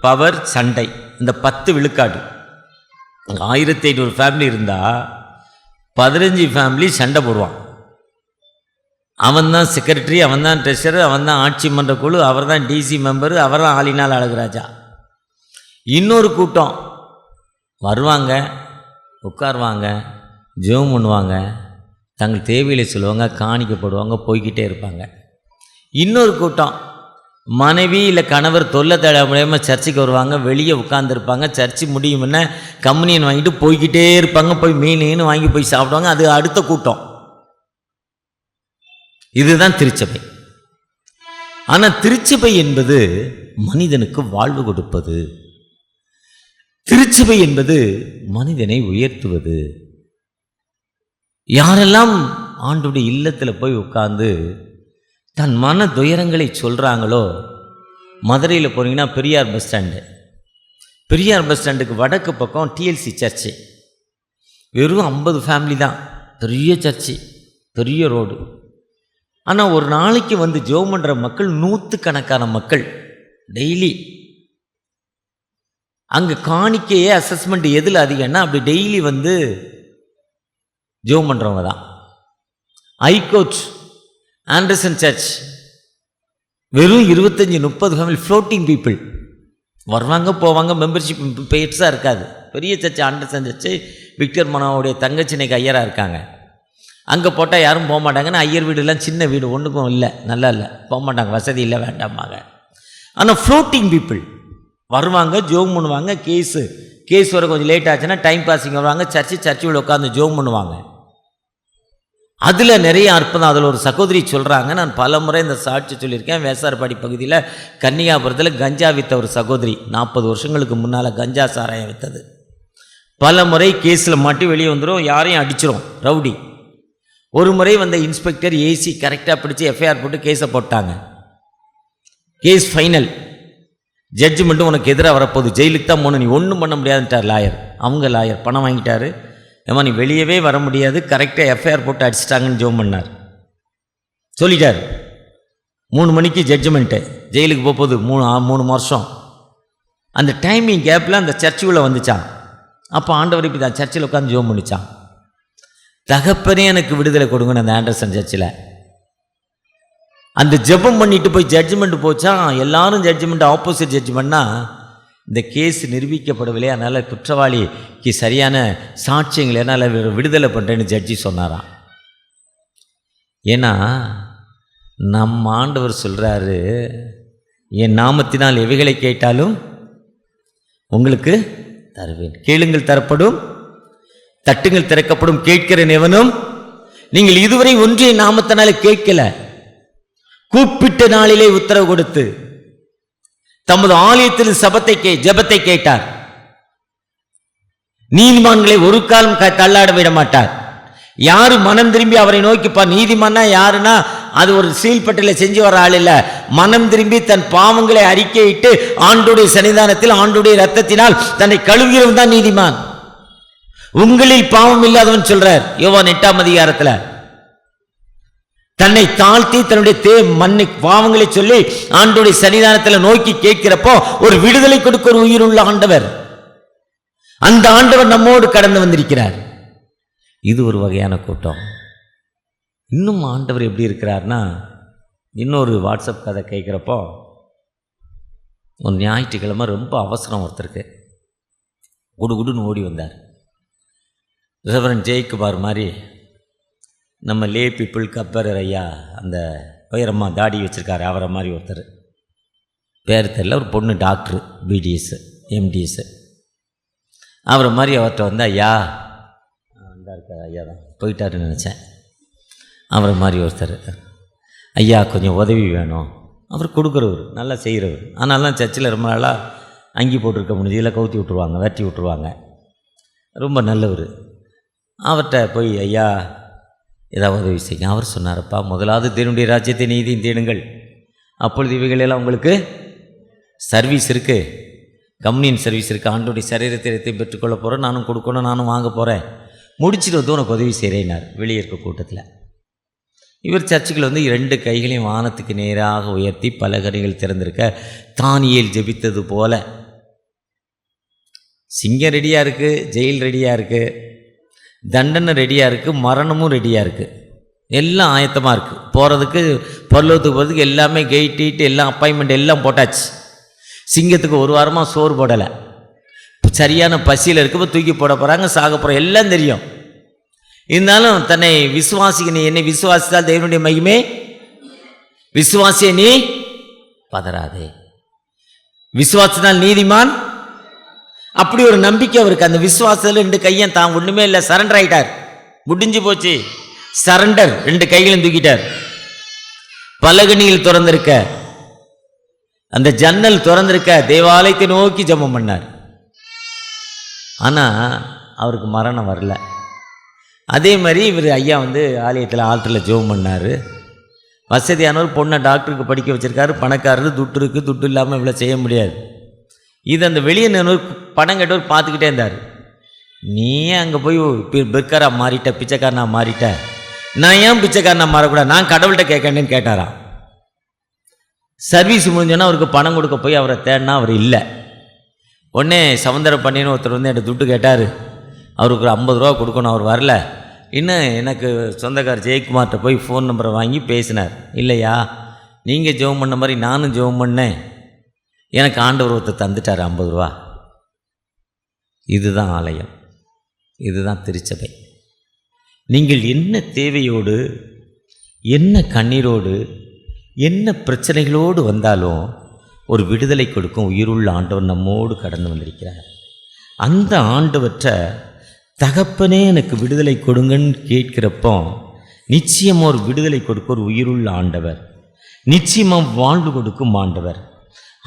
பவர், சண்டை. இந்த 10 விழுக்காடு 1500 ஃபேமிலி இருந்தால் 15 ஃபேமிலி சண்டை போடுவான். அவன் தான் செக்ரட்டரி, அவன் தான் ட்ரெஷரர், அவன் தான் ஆட்சி மன்ற குழு, அவர் தான் டிசி மெம்பரு, அவர் தான் ஆளினால் அழகுராஜா. இன்னொரு கூட்டம் வருவாங்க, உட்காருவாங்க, ஜெபம் பண்ணுவாங்க, தங்கள் தேவையில சொல்லுவாங்க, காணிக்கப்படுவாங்க, போய்கிட்டே இருப்பாங்க. இன்னொரு கூட்டம் மனைவி இல்லை கணவர் தொல்லை தட முடியாமல் சர்ச்சுக்கு வருவாங்க, வெளியே உட்காந்துருப்பாங்க. சர்ச்சு முடியும்னா கம்யூனியன் வாங்கிட்டு போய்கிட்டே இருப்பாங்க. போய் மீன் வாங்கி போய் சாப்பிடுவாங்க. அது அடுத்த கூட்டம். இதுதான் திருச்சபை. ஆனால் திருச்சபை என்பது மனிதனுக்கு வாழ்வு கொடுப்பது. திருச்சபை என்பது மனிதனை உயர்த்துவது. யாரெல்லாம் ஆண்டவருடைய இல்லத்தில் போய் உட்கார்ந்து தன் மன துயரங்களை சொல்கிறாங்களோ, மதுரையில் போனீங்கன்னா Periyar bus stand, Periyar bus ஸ்டாண்டுக்கு வடக்கு பக்கம் டிஎல்சி சர்ச்சு, வெறும் 50 ஃபேமிலி தான், பெரிய சர்ச்சு, பெரிய ரோடு. ஆனால் ஒரு நாளைக்கு வந்து ஜெபம் பண்ணுற மக்கள் 100கணக்கான மக்கள் டெய்லி. அங்கே காணிக்கையே அசஸ்மெண்ட் எதில் அதிகம்னா அப்படி டெய்லி வந்து ஜெபம் பண்ணுறவங்க தான். ஐகோட் ஆண்டர்சன் சர்ச் வெறும் 25-30 ஃபேமிலி, ஃப்ளோட்டிங் பீப்புள் வருவாங்க போவாங்க. மெம்பர்ஷிப் பெருசாக இருக்காது. பெரிய சர்ச் ஆண்டர்சன் சர்ச்சு, விக்டர் மனோவுடைய தங்கச்சினைக்கு ஐயராக இருக்காங்க. அங்கே போட்டால் யாரும் போக மாட்டாங்கன்னு ஐயர் வீடுலாம் சின்ன வீடு, ஒன்றுக்கும் இல்லை, நல்லா இல்லை, போக மாட்டாங்க, வசதி இல்லை, வேண்டாமாங்க. ஆனால் ஃப்ளோட்டிங் பீப்புள் வருவாங்க, ஜோம் பண்ணுவாங்க. கேஸ் வர கொஞ்சம் லேட் ஆச்சுன்னா டைம் பாஸிங் வருவாங்க, சர்ச்சில் உட்காந்து ஜோம் பண்ணுவாங்க. அதில் நிறைய அற்புதம். அதில் ஒரு சகோதரி சொல்கிறாங்க, நான் பல முறை இந்த சாட்சி சொல்லியிருக்கேன். வேசார்பாடி பகுதியில் கன்னியாபுரத்தில் கஞ்சா விற்ற ஒரு சகோதரி, 40 வருஷங்களுக்கு முன்னால் கஞ்சா சாராயம் விற்றது. பல முறை கேஸில் மாட்டி வெளியே வந்துடும், யாரையும் அடிச்சிடும், ரவுடி. ஒரு முறை வந்த இன்ஸ்பெக்டர் ஏசி கரெக்டாக பிடிச்சி எஃப்ஐஆர் போட்டு கேஸை போட்டாங்க. கேஸ் ஃபைனல், ஜட்ஜ்மெண்ட்டும் உனக்கு எதிராக வரப்போகுது, ஜெயிலுக்கு தான் போகணும், நீ ஒன்றும் பண்ண முடியாதுன்ட்டார் லாயர். அவங்க லாயர் பணம் வாங்கிட்டாரு, ஏமா நீ வெளியவே வர முடியாது, கரெக்டாக எஃப்ஐஆர் போட்டு அடிச்சிட்டாங்கன்னு ஜோம் பண்ணார், சொல்லிட்டார். 3 மணிக்கு ஜட்ஜ்மெண்ட்டு, ஜெயிலுக்கு போகுது 3 வருஷம். அந்த டைமிங் கேப்பில் அந்த சர்ச்சுக்குள்ளே வந்துச்சான். அப்போ ஆண்டவர் இப்படி தான் சர்ச்சில் உட்காந்து ஜோம் பண்ணிச்சான். தகப்பனே எனக்கு விடுதலை கொடுங்கன்னு அந்த ஆண்டர்சன் சர்ச்சில் அந்த ஜெபம் பண்ணிட்டு போய் ஜட்ஜ்மெண்ட் போச்சா. எல்லாரும் ஜட்ஜ்மெண்ட் ஆப்போசிட் ஜட்ஜ்மெண்ட்னா இந்த கேஸ் நிரூபிக்கப்படவில்லை, அதனால் குற்றவாளிக்கு சரியான சாட்சியங்கள் என்னால் விடுதலை பண்ணுறேன்னு ஜட்ஜி சொன்னாராம். ஏன்னா நம்ம ஆண்டவர் சொல்கிறாரு, என் நாமத்தினால் எவைகளை கேட்டாலும் உங்களுக்கு தருவேன், கேளுங்கள் தரப்படும், தட்டுங்கள் திறக்கப்படும், கேட்கிறேன் எவனும். நீங்கள் இதுவரை ஒன்றிய நாமத்தினால கேட்கல, கூப்பிட்ட நாளிலே உத்தரவு கொடுத்து தமது ஆலயத்தில் ஜெபத்தை கேட்டார். நீதிமான்களை ஒரு காலம் தள்ளாட விட மாட்டார். யாரு மனம் திரும்பி அவரை நோக்கிப்பா, நீதிமான்னா யாருன்னா அது ஒரு சீல்பட்டில செஞ்சு வர ஆள் இல்ல, மனம் திரும்பி தன் பாவங்களை அறிக்கையிட்டு ஆண்டுடைய சன்னிதானத்தில் ஆண்டுடைய ரத்தத்தினால் தன்னை கழுவுகிறவன் தான் நீதிமான். உங்களில் பாவம் இல்லாதவன் சொல்றார் யோவான் 8ஆம் அதிகாரத்தில். தன்னை தாழ்த்தி தன்னுடைய மண்ணை பாவங்களை சொல்லி ஆண்டோடைய சன்னிதானத்தில் நோக்கி கேட்கிறப்போ ஒரு விடுதலை கொடுக்க ஒரு உயிருள்ள ஆண்டவர், அந்த ஆண்டவர் நம்மோடு கடந்து வந்திருக்கிறார். இது ஒரு வகையான கூட்டம். இன்னும் ஆண்டவர் எப்படி இருக்கிறார்னா, இன்னொரு வாட்ஸ்அப் கதை கேட்குறப்போ ஒரு ஞாயிற்றுக்கிழமை ரொம்ப அவசரம், ஒருத்தருக்கு குடுகுடுன்னு ஓடி வந்தார். ரெவரண்ட் ஜெயக்குமார் மாதிரி நம்ம லே பீப்புள் கப்பரர் ஐயா, அந்த உயரமாக தாடி வச்சுருக்காரு, அவரை மாதிரி ஒருத்தர், பேர் தெரியல, ஒரு பொண்ணு டாக்டரு, பிடிஎஸ் எம்டிஎஸ், அவரை மாதிரி அவர்கிட்ட வந்து ஐயா அந்த இருக்கார், ஐயா தான் போயிட்டாருன்னு நினச்சேன், அவரை மாதிரி ஒருத்தர், ஐயா கொஞ்சம் உதவி வேணும். அவர் கொடுக்குறவர், நல்லா செய்கிறவர். ஆனாலும் சர்ச்சில் ரொம்ப நாளாக அங்கி போட்டிருக்க முடிஞ்சதில் கவுத்தி விட்ருவாங்க, வெட்டி விட்ருவாங்க, ரொம்ப நல்லவர். அவர்கிட்ட போய் ஐயா ஏதாவது உதவி செய்யுங்க. அவர் சொன்னார்ப்பா, முதலாவது தேவனுடைய ராஜ்யத்தை நீதியும் தேடுங்கள், அப்பொழுது இவைகளெல்லாம் உங்களுக்கு சர்வீஸ் இருக்குது, கம்யூனியன் சர்வீஸ் இருக்குது, ஆண்டோடைய சரீரத்தை பெற்றுக்கொள்ள போகிறேன், நானும் கொடுக்கணும், நானும் வாங்க போகிறேன், முடிச்சுட்டு வந்து உனக்கு உதவி செய்கிறேன்னார் வெளியே இருக்க கூட்டத்தில். இவர் சர்ச்சுக்குள்ள வந்து 2 கைகளையும் வானத்துக்கு நேராக உயர்த்தி பலகணிகள் திறந்திருக்க தானியேல் ஜெபித்தது போல. சிங்கம் ரெடியாக இருக்குது, ஜெயில் ரெடியாக இருக்குது, தண்டனை ரெடியாக இருக்குது, மரணமும் ரெடியாக இருக்குது, எல்லாம் ஆயத்தமாக இருக்குது. போகிறதுக்கு பரலோகத்துக்கு போகிறதுக்கு எல்லாமே கெயிட்டு எல்லாம் அப்பாயின்மெண்ட் எல்லாம் போட்டாச்சு. சிங்கத்துக்கு 1 வாரமாக சோறு போடலை, சரியான பசியில் இருக்கப்போ தூக்கி போட போகிறாங்க, சாக போகிற எல்லாம் தெரியும். இருந்தாலும் தன்னை விசுவாசிக்க, நீ என்னை விசுவாசித்தால் தேவனுடைய மகிமே, விசுவாசியை நீ பதறாதே. விசுவாசத்தால் நீதிமான், அப்படி ஒரு நம்பிக்கை அவருக்கு. அந்த விசுவாசத்தில் 2 கையும் தான் ஒன்றுமே இல்லை, சரண்டர் ஆகிட்டார். முடிஞ்சு போச்சு, சரண்டர். 2 கைகளும் தூக்கிட்டார். பலகணியில் திறந்திருக்க அந்த ஜன்னல் திறந்திருக்க தேவாலயத்தை நோக்கி ஜெபம் பண்ணார். ஆனால் அவருக்கு மரணம் வரல. அதே மாதிரி இவர் ஐயா ஆலயத்தில் ஆல்டரில் ஜெபம் பண்ணார். வசதியானவர், பொண்ணை டாக்டருக்கு படிக்க வச்சுருக்காரு, பணக்காரர், துட்டு இருக்குது, துட்டு இல்லாமல் இவ்வளோ செய்ய முடியாது. இது அந்த வெளியே பணம் கேட்டவர் பார்த்துக்கிட்டே இருந்தார். நீ அங்கே போய் பெர்காரா மாறிட்ட, பிச்சைக்காரனா மாறிட்ட, நான் ஏன் பிச்சைக்காரனா மாறக்கூடாது, நான் கடவுள்கிட்ட கேட்கணுன்னு கேட்டாராம். சர்வீஸ் முடிஞ்சோன்னா அவருக்கு பணம் கொடுக்க போய் அவரை தேடினா அவர் இல்லை. உடனே சவுந்தர பண்ணின்னு ஒருத்தர் என்கிட்ட துட்டு கேட்டார். அவருக்கு ஒரு 50 ரூபா கொடுக்கணும், அவர் வரல. இன்னும் எனக்கு சொந்தக்கார் ஜெயக்குமார்கிட்ட போய் ஃபோன் நம்பரை வாங்கி பேசினார். இல்லையா, நீங்கள் ஜெபம் பண்ண மாதிரி நானும் ஜெபம் பண்ணேன், எனக்கு ஆண்டவர் ஒருத்தர் தந்துட்டார் 50 ரூபா. இதுதான் ஆலயம், இதுதான் திருச்சபை. நீங்கள் என்ன தேவையோடு, என்ன கண்ணீரோடு, என்ன பிரச்சனைகளோடு வந்தாலும் ஒரு விடுதலை கொடுக்கும் உயிருள்ள ஆண்டவர் நம்மோடு கடந்து வந்திருக்கிறார். அந்த ஆண்டவற்ற தகப்பனே எனக்கு விடுதலை கொடுங்கன்னு கேட்கிறப்போ நிச்சயமாக ஒரு விடுதலை கொடுக்க ஒரு உயிருள்ள ஆண்டவர், நிச்சயமாக வாழ்வு கொடுக்கும் ஆண்டவர்.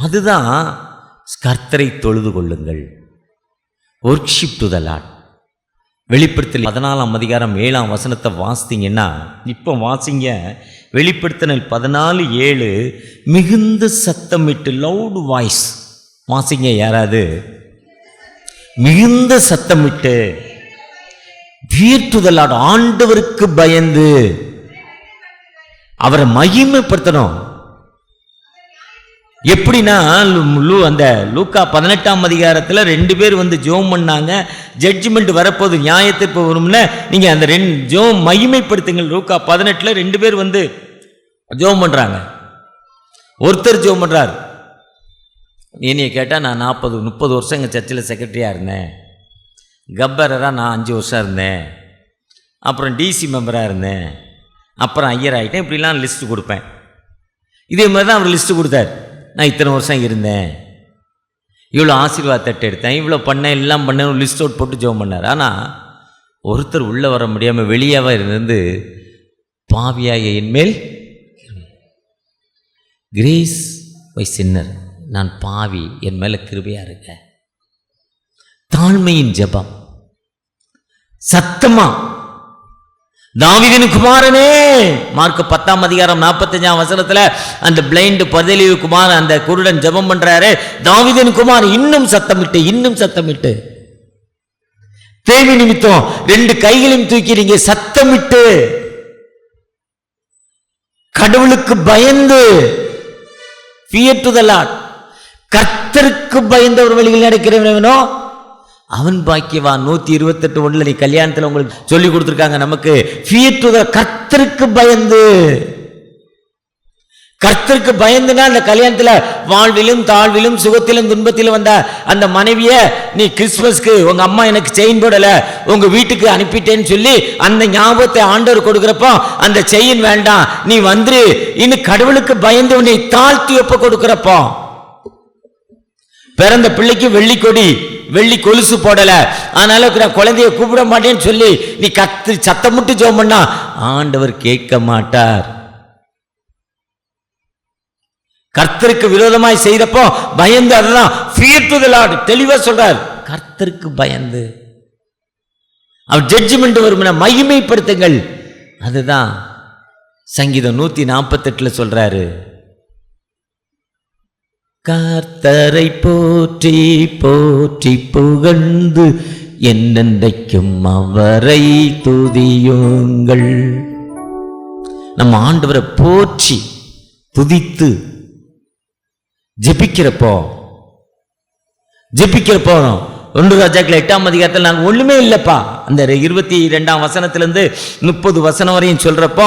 அதுதான் கர்த்தரை தொழுது கொள்ளுங்கள், ஒர்ஷிப் டு த லார்ட். வெளிப்படுத்தல் 14ஆம் அதிகாரம் 7ஆம் வசனத்தை வாசித்தீங்கன்னா, இப்போ வாசிங்க. வெளிப்படுத்தல் 14:7, மிகுந்த சத்தமிட்டு, லவுட் வாய்ஸ் வாசிங்க. யாராவது மிகுந்த சத்தமிட்டு, ஃபியர் டு த லார்ட், ஆண்டவருக்கு பயந்து அவரை மகிமைப்படுத்தணும். எப்படின்னா, அந்த லூக்கா 18ஆம் அதிகாரத்தில் 2 பேர் ஜெபம் பண்ணாங்க. ஜட்ஜ்மெண்ட் வரப்போது, நியாயத்திற்கு வரும்ல. நீங்கள் அந்த 2 ஜெபம் மகிமைப்படுத்துங்கள். லூக்கா 18 2 பேர் ஜெபம் பண்ணுறாங்க. ஒருத்தர் ஜெபம் பண்ணுறார். என்னைய கேட்டால், நான் 40-30 வருஷம் எங்கள் சர்ச்சில் செக்ரட்டரியாக இருந்தேன், கப்பரராக நான் 5 வருஷம் இருந்தேன், அப்புறம் டிசி மெம்பராக இருந்தேன், அப்புறம் ஐயர் ஆகிட்டேன், இப்படிலாம் லிஸ்ட்டு கொடுப்பேன். இதே மாதிரி தான் அவர் லிஸ்ட்டு கொடுத்தார். நான் இத்தனை வருஷம் இருந்தேன், இவ்வளோ ஆசீர்வாத தட்டு எடுத்தேன், இவ்வளோ பண்ணேன், எல்லாம் பண்ணேன், ஒரு லிஸ்ட் அவுட் போட்டு ஜெபம் பண்ணார். ஆனால் ஒருத்தர் உள்ளே வர முடியாமல் வெளியாகவே இருந்து, பாவியாய என்மேல் கிரேஸ் பை சின்னர், நான் பாவி, என் மேலே கிருபையாக இருக்க. தாழ்மையின் ஜெபம், சத்தமா, தாவீதின் குமாரனே. மார்க் 10ஆம் அதிகாரம் 45ஆம் வசனத்தில் அந்த பிளைண்ட் பதலிவு குமார், அந்த குருடன் ஜெபம் பண்றாரு. தாவீதின் குமார், இன்னும் சத்தமிட்டு, இன்னும் சத்தமிட்டு, தேவி நிமித்தம் 2 கைகளையும் தூக்கி நீங்க சத்தமிட்டு, கடவுளுக்கு பயந்து, ஃபியர் டு த லார்ட், கர்த்தருக்கு பயந்தவர் வழியில் நடக்கிறவனோ அவன் பாக்கியவான். 128:1 நீ கல்யாணத்தில் உங்களுக்கு சொல்லி கொடுத்துருக்காங்க நமக்கு. ஃபியர் டு த, கர்த்தருக்கு பயந்து. கர்த்தருக்கு பயந்துனா அந்த கல்யாணத்தில் வாழ்விலும் தாழ்விலும் சுகத்திலும் துன்பத்திலும் வந்த அந்த மனைவிய, நீ கிறிஸ்துமஸ்க்கு உங்க அம்மா எனக்கு செயின் போடல, உங்க வீட்டுக்கு அனுப்பிட்டேன்னு சொல்லி அந்த ஞாபகத்தை ஆண்டவர் கொடுக்கிறப்போ, அந்த செயின் வேண்டாம், நீ வந்துரு, இன்னும் கடவுளுக்கு பயந்து உன்னை தாழ்த்தி ஒப்ப கொடுக்கிறப்போ, பிறந்த பிள்ளைக்கு வெள்ளி கொடி, வெள்ளி கொலுசு போடல, அதனால நான் குழந்தைய கூப்பிட மாட்டேன்னு சொல்லி நீ சத்தமிட்டு ஜெபம் பண்ணா ஆண்டவர் கேட்க மாட்டார். கர்த்தருக்கு விரோதமாய் செய்தப்போ பயந்து, அதுதான் ஃபியர் டு தி லார்ட், தெளிவா சொல்றார். கர்த்தருக்கு பயந்து அவர் ஜட்ஜ்மெண்ட் வரும், மகிமைப்படுத்துங்கள். அதுதான் சங்கீதம் 148 சொல்றாரு. கர்த்தரை போற்றி போற்றி புகழ்ந்து என்னென்றைக்கும் அவரை துதியுங்கள். நம்ம ஆண்டவரை போற்றி துதித்து ஜெபிக்கிறப்போ 1 ராஜாக்கள் 8ஆம் அதிகாரத்தில் நாங்கள் ஒண்ணுமே இல்லைப்பா, அந்த 22ஆம் வசனத்திலிருந்து 30 வசனம் வரையும் சொல்றப்போ,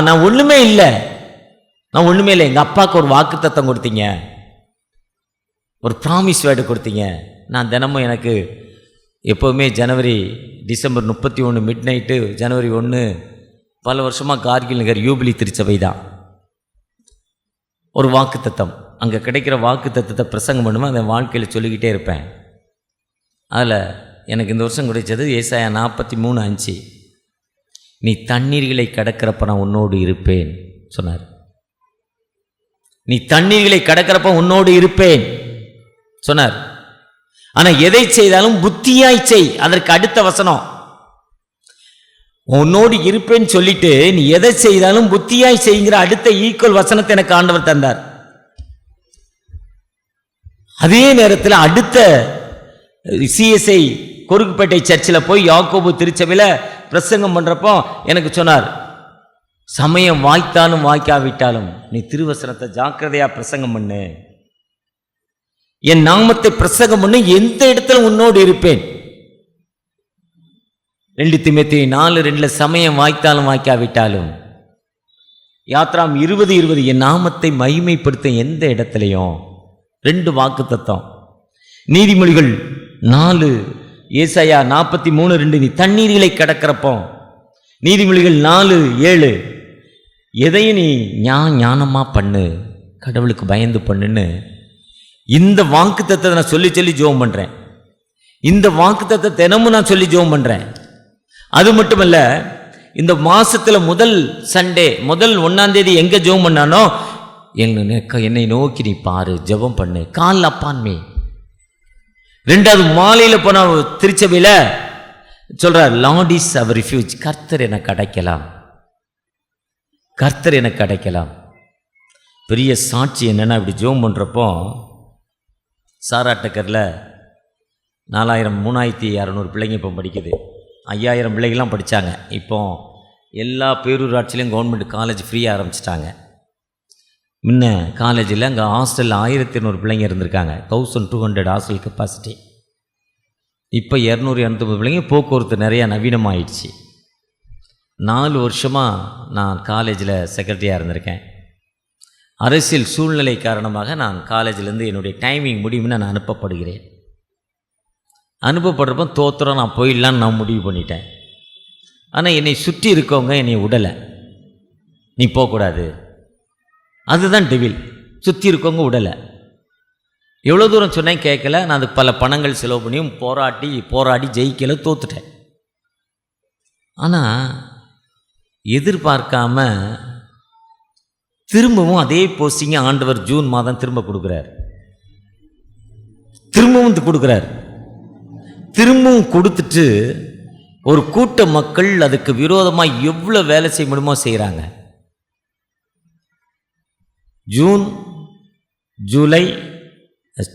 நான் ஒண்ணுமே இல்லை, எங்க அப்பாவுக்கு ஒரு வாக்கு தத்தம் கொடுத்தீங்க, ஒரு ப்ராமிஸ் வேர்டு கொடுத்தீங்க. நான் தினமும், எனக்கு எப்போவுமே ஜனவரி டிசம்பர் 31 மிட் நைட்டு, ஜனவரி 1 பல வருஷமாக கார்கில் நகர் யூபிலி திருச்சபை தான் ஒரு வாக்கு தத்தம். அங்கே கிடைக்கிற வாக்கு தத்துவத்தை பிரசங்கம் பண்ணுவேன், அதை வாழ்க்கையில் சொல்லிக்கிட்டே இருப்பேன். அதில் எனக்கு இந்த வருஷம் கிடைச்சது ஏசாயா 43:5. நீ தண்ணீர்களை கடக்கிறப்ப நான் உன்னோடு இருப்பேன் சொன்னார். நீ தண்ணீர்களை கடக்கிறப்ப உன்னோடு இருப்பேன் சொன்னார். ஆனால் எதை செய்தாலும் புத்தியாய் செய். அதற்கு அடுத்த வசனம், உன்னோடு இருப்பேன்னு சொல்லிட்டு நீ எதை செய்தாலும் புத்தியாய் செய்கிற அடுத்த ஈக்குவல் வசனத்தை எனக்கு ஆண்டவர் தந்தார். அதே நேரத்தில் அடுத்த சிஎஸ்ஐ கொருக்குப்பேட்டை சர்ச்சில் போய் யாக்கோபு திருச்சபையில் பிரசங்கம் பண்ணுறப்போ எனக்கு சொன்னார், சமயம் வாய்த்தாலும் வாய்க்காவிட்டாலும் நீ திருவசனத்தை ஜாக்கிரதையாக பிரசங்கம் பண்ணு, என் நாமத்தை பிரசங்கம் பண்ணு, எந்த இடத்துல உன்னோடு இருப்பேன். 2 தீமோத்தேயு 4:2 சமயம் வாய்த்தாலும் வாய்க்காவிட்டாலும். யாத்ராம் 20:20 என் நாமத்தை மகிமைப்படுத்த எந்த இடத்துலையும். 2 வாக்கு தத்தம். நீதிமொழிகள் 4, ஏசாயா 43:2 நீ தண்ணீர்களை கடக்கிறப்போ. நீதிமொழிகள் 4:7 எதையும் நீ ஞானமாக பண்ணு, கடவுளுக்கு பயந்து பண்ணுன்னு. இந்த வாக்கு தத்தத்தை நான் சொல்லி சொல்லி ஜெபம் பண்ணுறேன். இந்த வாக்கு தத்தத்தை தினமும் நான் சொல்லி ஜெபம் பண்ணுறேன். அது மட்டுமல்ல, இந்த மாசத்துல முதல் சண்டே, முதல் 1ஆம் தேதி எங்கே ஜெபம் பண்ணானோ, என்னை நோக்கி நீ பாரு, ஜெபம் பண்ணு, கால் அப்பான்மே. 2வது மாலையில் போன திருச்சபையில் சொல்றார், லார்ட் இஸ் அவர் ரிஃப்யூஜ், கர்த்தர் எனக்கு அடைக்கலாம், கர்த்தர் எனக்கு அடைக்கலாம். பெரிய சாட்சி என்னன்னா, இப்படி ஜெபம் பண்ணுறப்போ சாராட்டக்கரில் 3600 பிள்ளைங்க இப்போ படிக்குது. 5000 பிள்ளைகள்லாம் படித்தாங்க. இப்போ எல்லா பேரூராட்சியிலையும் கவர்மெண்ட் காலேஜ் ஃப்ரீயாக ஆரம்பிச்சிட்டாங்க. முன்ன காலேஜில் அங்கே ஹாஸ்டலில் 1200 பிள்ளைங்க இருந்திருக்காங்க. 1200 ஹாஸ்டல் கெப்பாசிட்டி. இப்போ 200-250 பிள்ளைங்க. போக்குவரத்து நிறையா நவீனமாகிடுச்சு. 4 வருஷமாக நான் காலேஜில் செக்ரட்டரியாக இருந்திருக்கேன். அரசியல் சூழ்நிலை காரணமாக நான் காலேஜிலேருந்து என்னுடைய டைமிங் முடியும்னு நான் அனுப்பப்படுகிறேன். அனுப்பப்படுறப்போ தோத்திரம் நான் போயிடலான்னு நான் முடிவு பண்ணிட்டேன். ஆனால் என்னை சுற்றி இருக்கவங்க என்னை விடலை, நீ போகக்கூடாது. அதுதான் டெவில். சுற்றி இருக்கவங்க விடலை. எவ்வளோ தூரம் சொன்னேன் கேட்கல. நான் அதுக்கு பல பணங்கள் செலவு பண்ணியும் போராடி ஜெயிக்கல, தோத்துட்டேன். ஆனால் எதிர்பார்க்காம திரும்பவும் அதே போஸ்டிங்கை ஆண்டவர் ஜூன் மாதம் திரும்ப கொடுக்குறார். திரும்பவும் கொடுத்துட்டு ஒரு கூட்ட மக்கள் அதுக்கு விரோதமாக எவ்வளோ வேலை செய்ய முடியுமோ செய்கிறாங்க.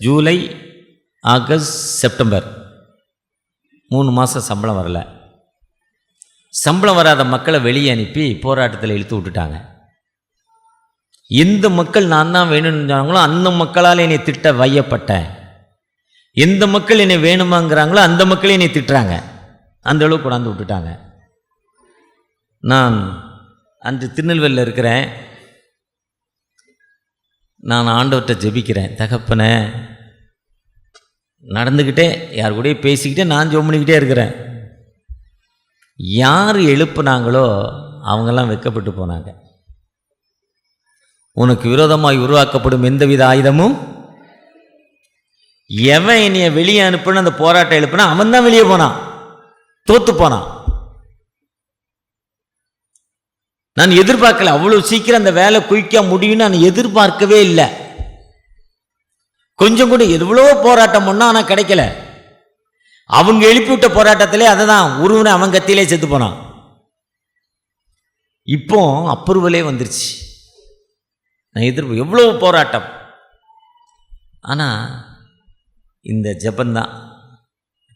ஜூலை ஆகஸ்ட் செப்டம்பர் 3 மாதம் சம்பளம் வரல. சம்பளம் வராத மக்களை வெளியே அனுப்பி போராட்டத்தில் இழுத்து விட்டுட்டாங்க. எந்த மக்கள் நான் தான் வேணும்னு சொன்னாங்களோ அந்த மக்களால் என்னை திட்ட வையப்பட்டேன். எந்த மக்கள் என்னை வேணுமாங்கிறாங்களோ அந்த மக்களே என்னை திட்டுறாங்க. அந்த அளவுக்கு கொண்டாந்து விட்டுட்டாங்க. நான் அன்று திருநெல்வேலியில் இருக்கிறேன். நான் ஆண்டவர்கிட்ட ஜெபிக்கிறேன், தகப்பனே நடந்துக்கிட்டே யார் கூட பேசிக்கிட்டே நான் ஜெபம் பண்ணிக்கிட்டே இருக்கிறேன். யார் எழுப்புனாங்களோ அவங்கெல்லாம் வெட்கப்பட்டு போனாங்க. உனக்கு விரோதமாய் உருவாக்கப்படும் எந்தவித ஆயுதமும், எவன் என்னைய வெளியே அனுப்புன்னு அந்த போராட்டம் எழுப்புனா அவன் தான் வெளியே போனான், தோத்து போனான். நான் எதிர்பார்க்கல அவ்வளோ சீக்கிரம் அந்த வேலை குயிக்க முடியும்னு நான் எதிர்பார்க்கவே இல்லை. கொஞ்சம் கூட எவ்வளோ போராட்டம் பண்ணா ஆனால் கிடைக்கல. அவங்க எழுப்பிவிட்ட போராட்டத்திலே அதை தான் உருவனை அவன் கத்தியிலே செத்து போனான். இப்போ அப்ரூவலே வந்துருச்சு. நான் எவ்வளோ போராட்டம். ஆனால் இந்த ஜெபந்தான்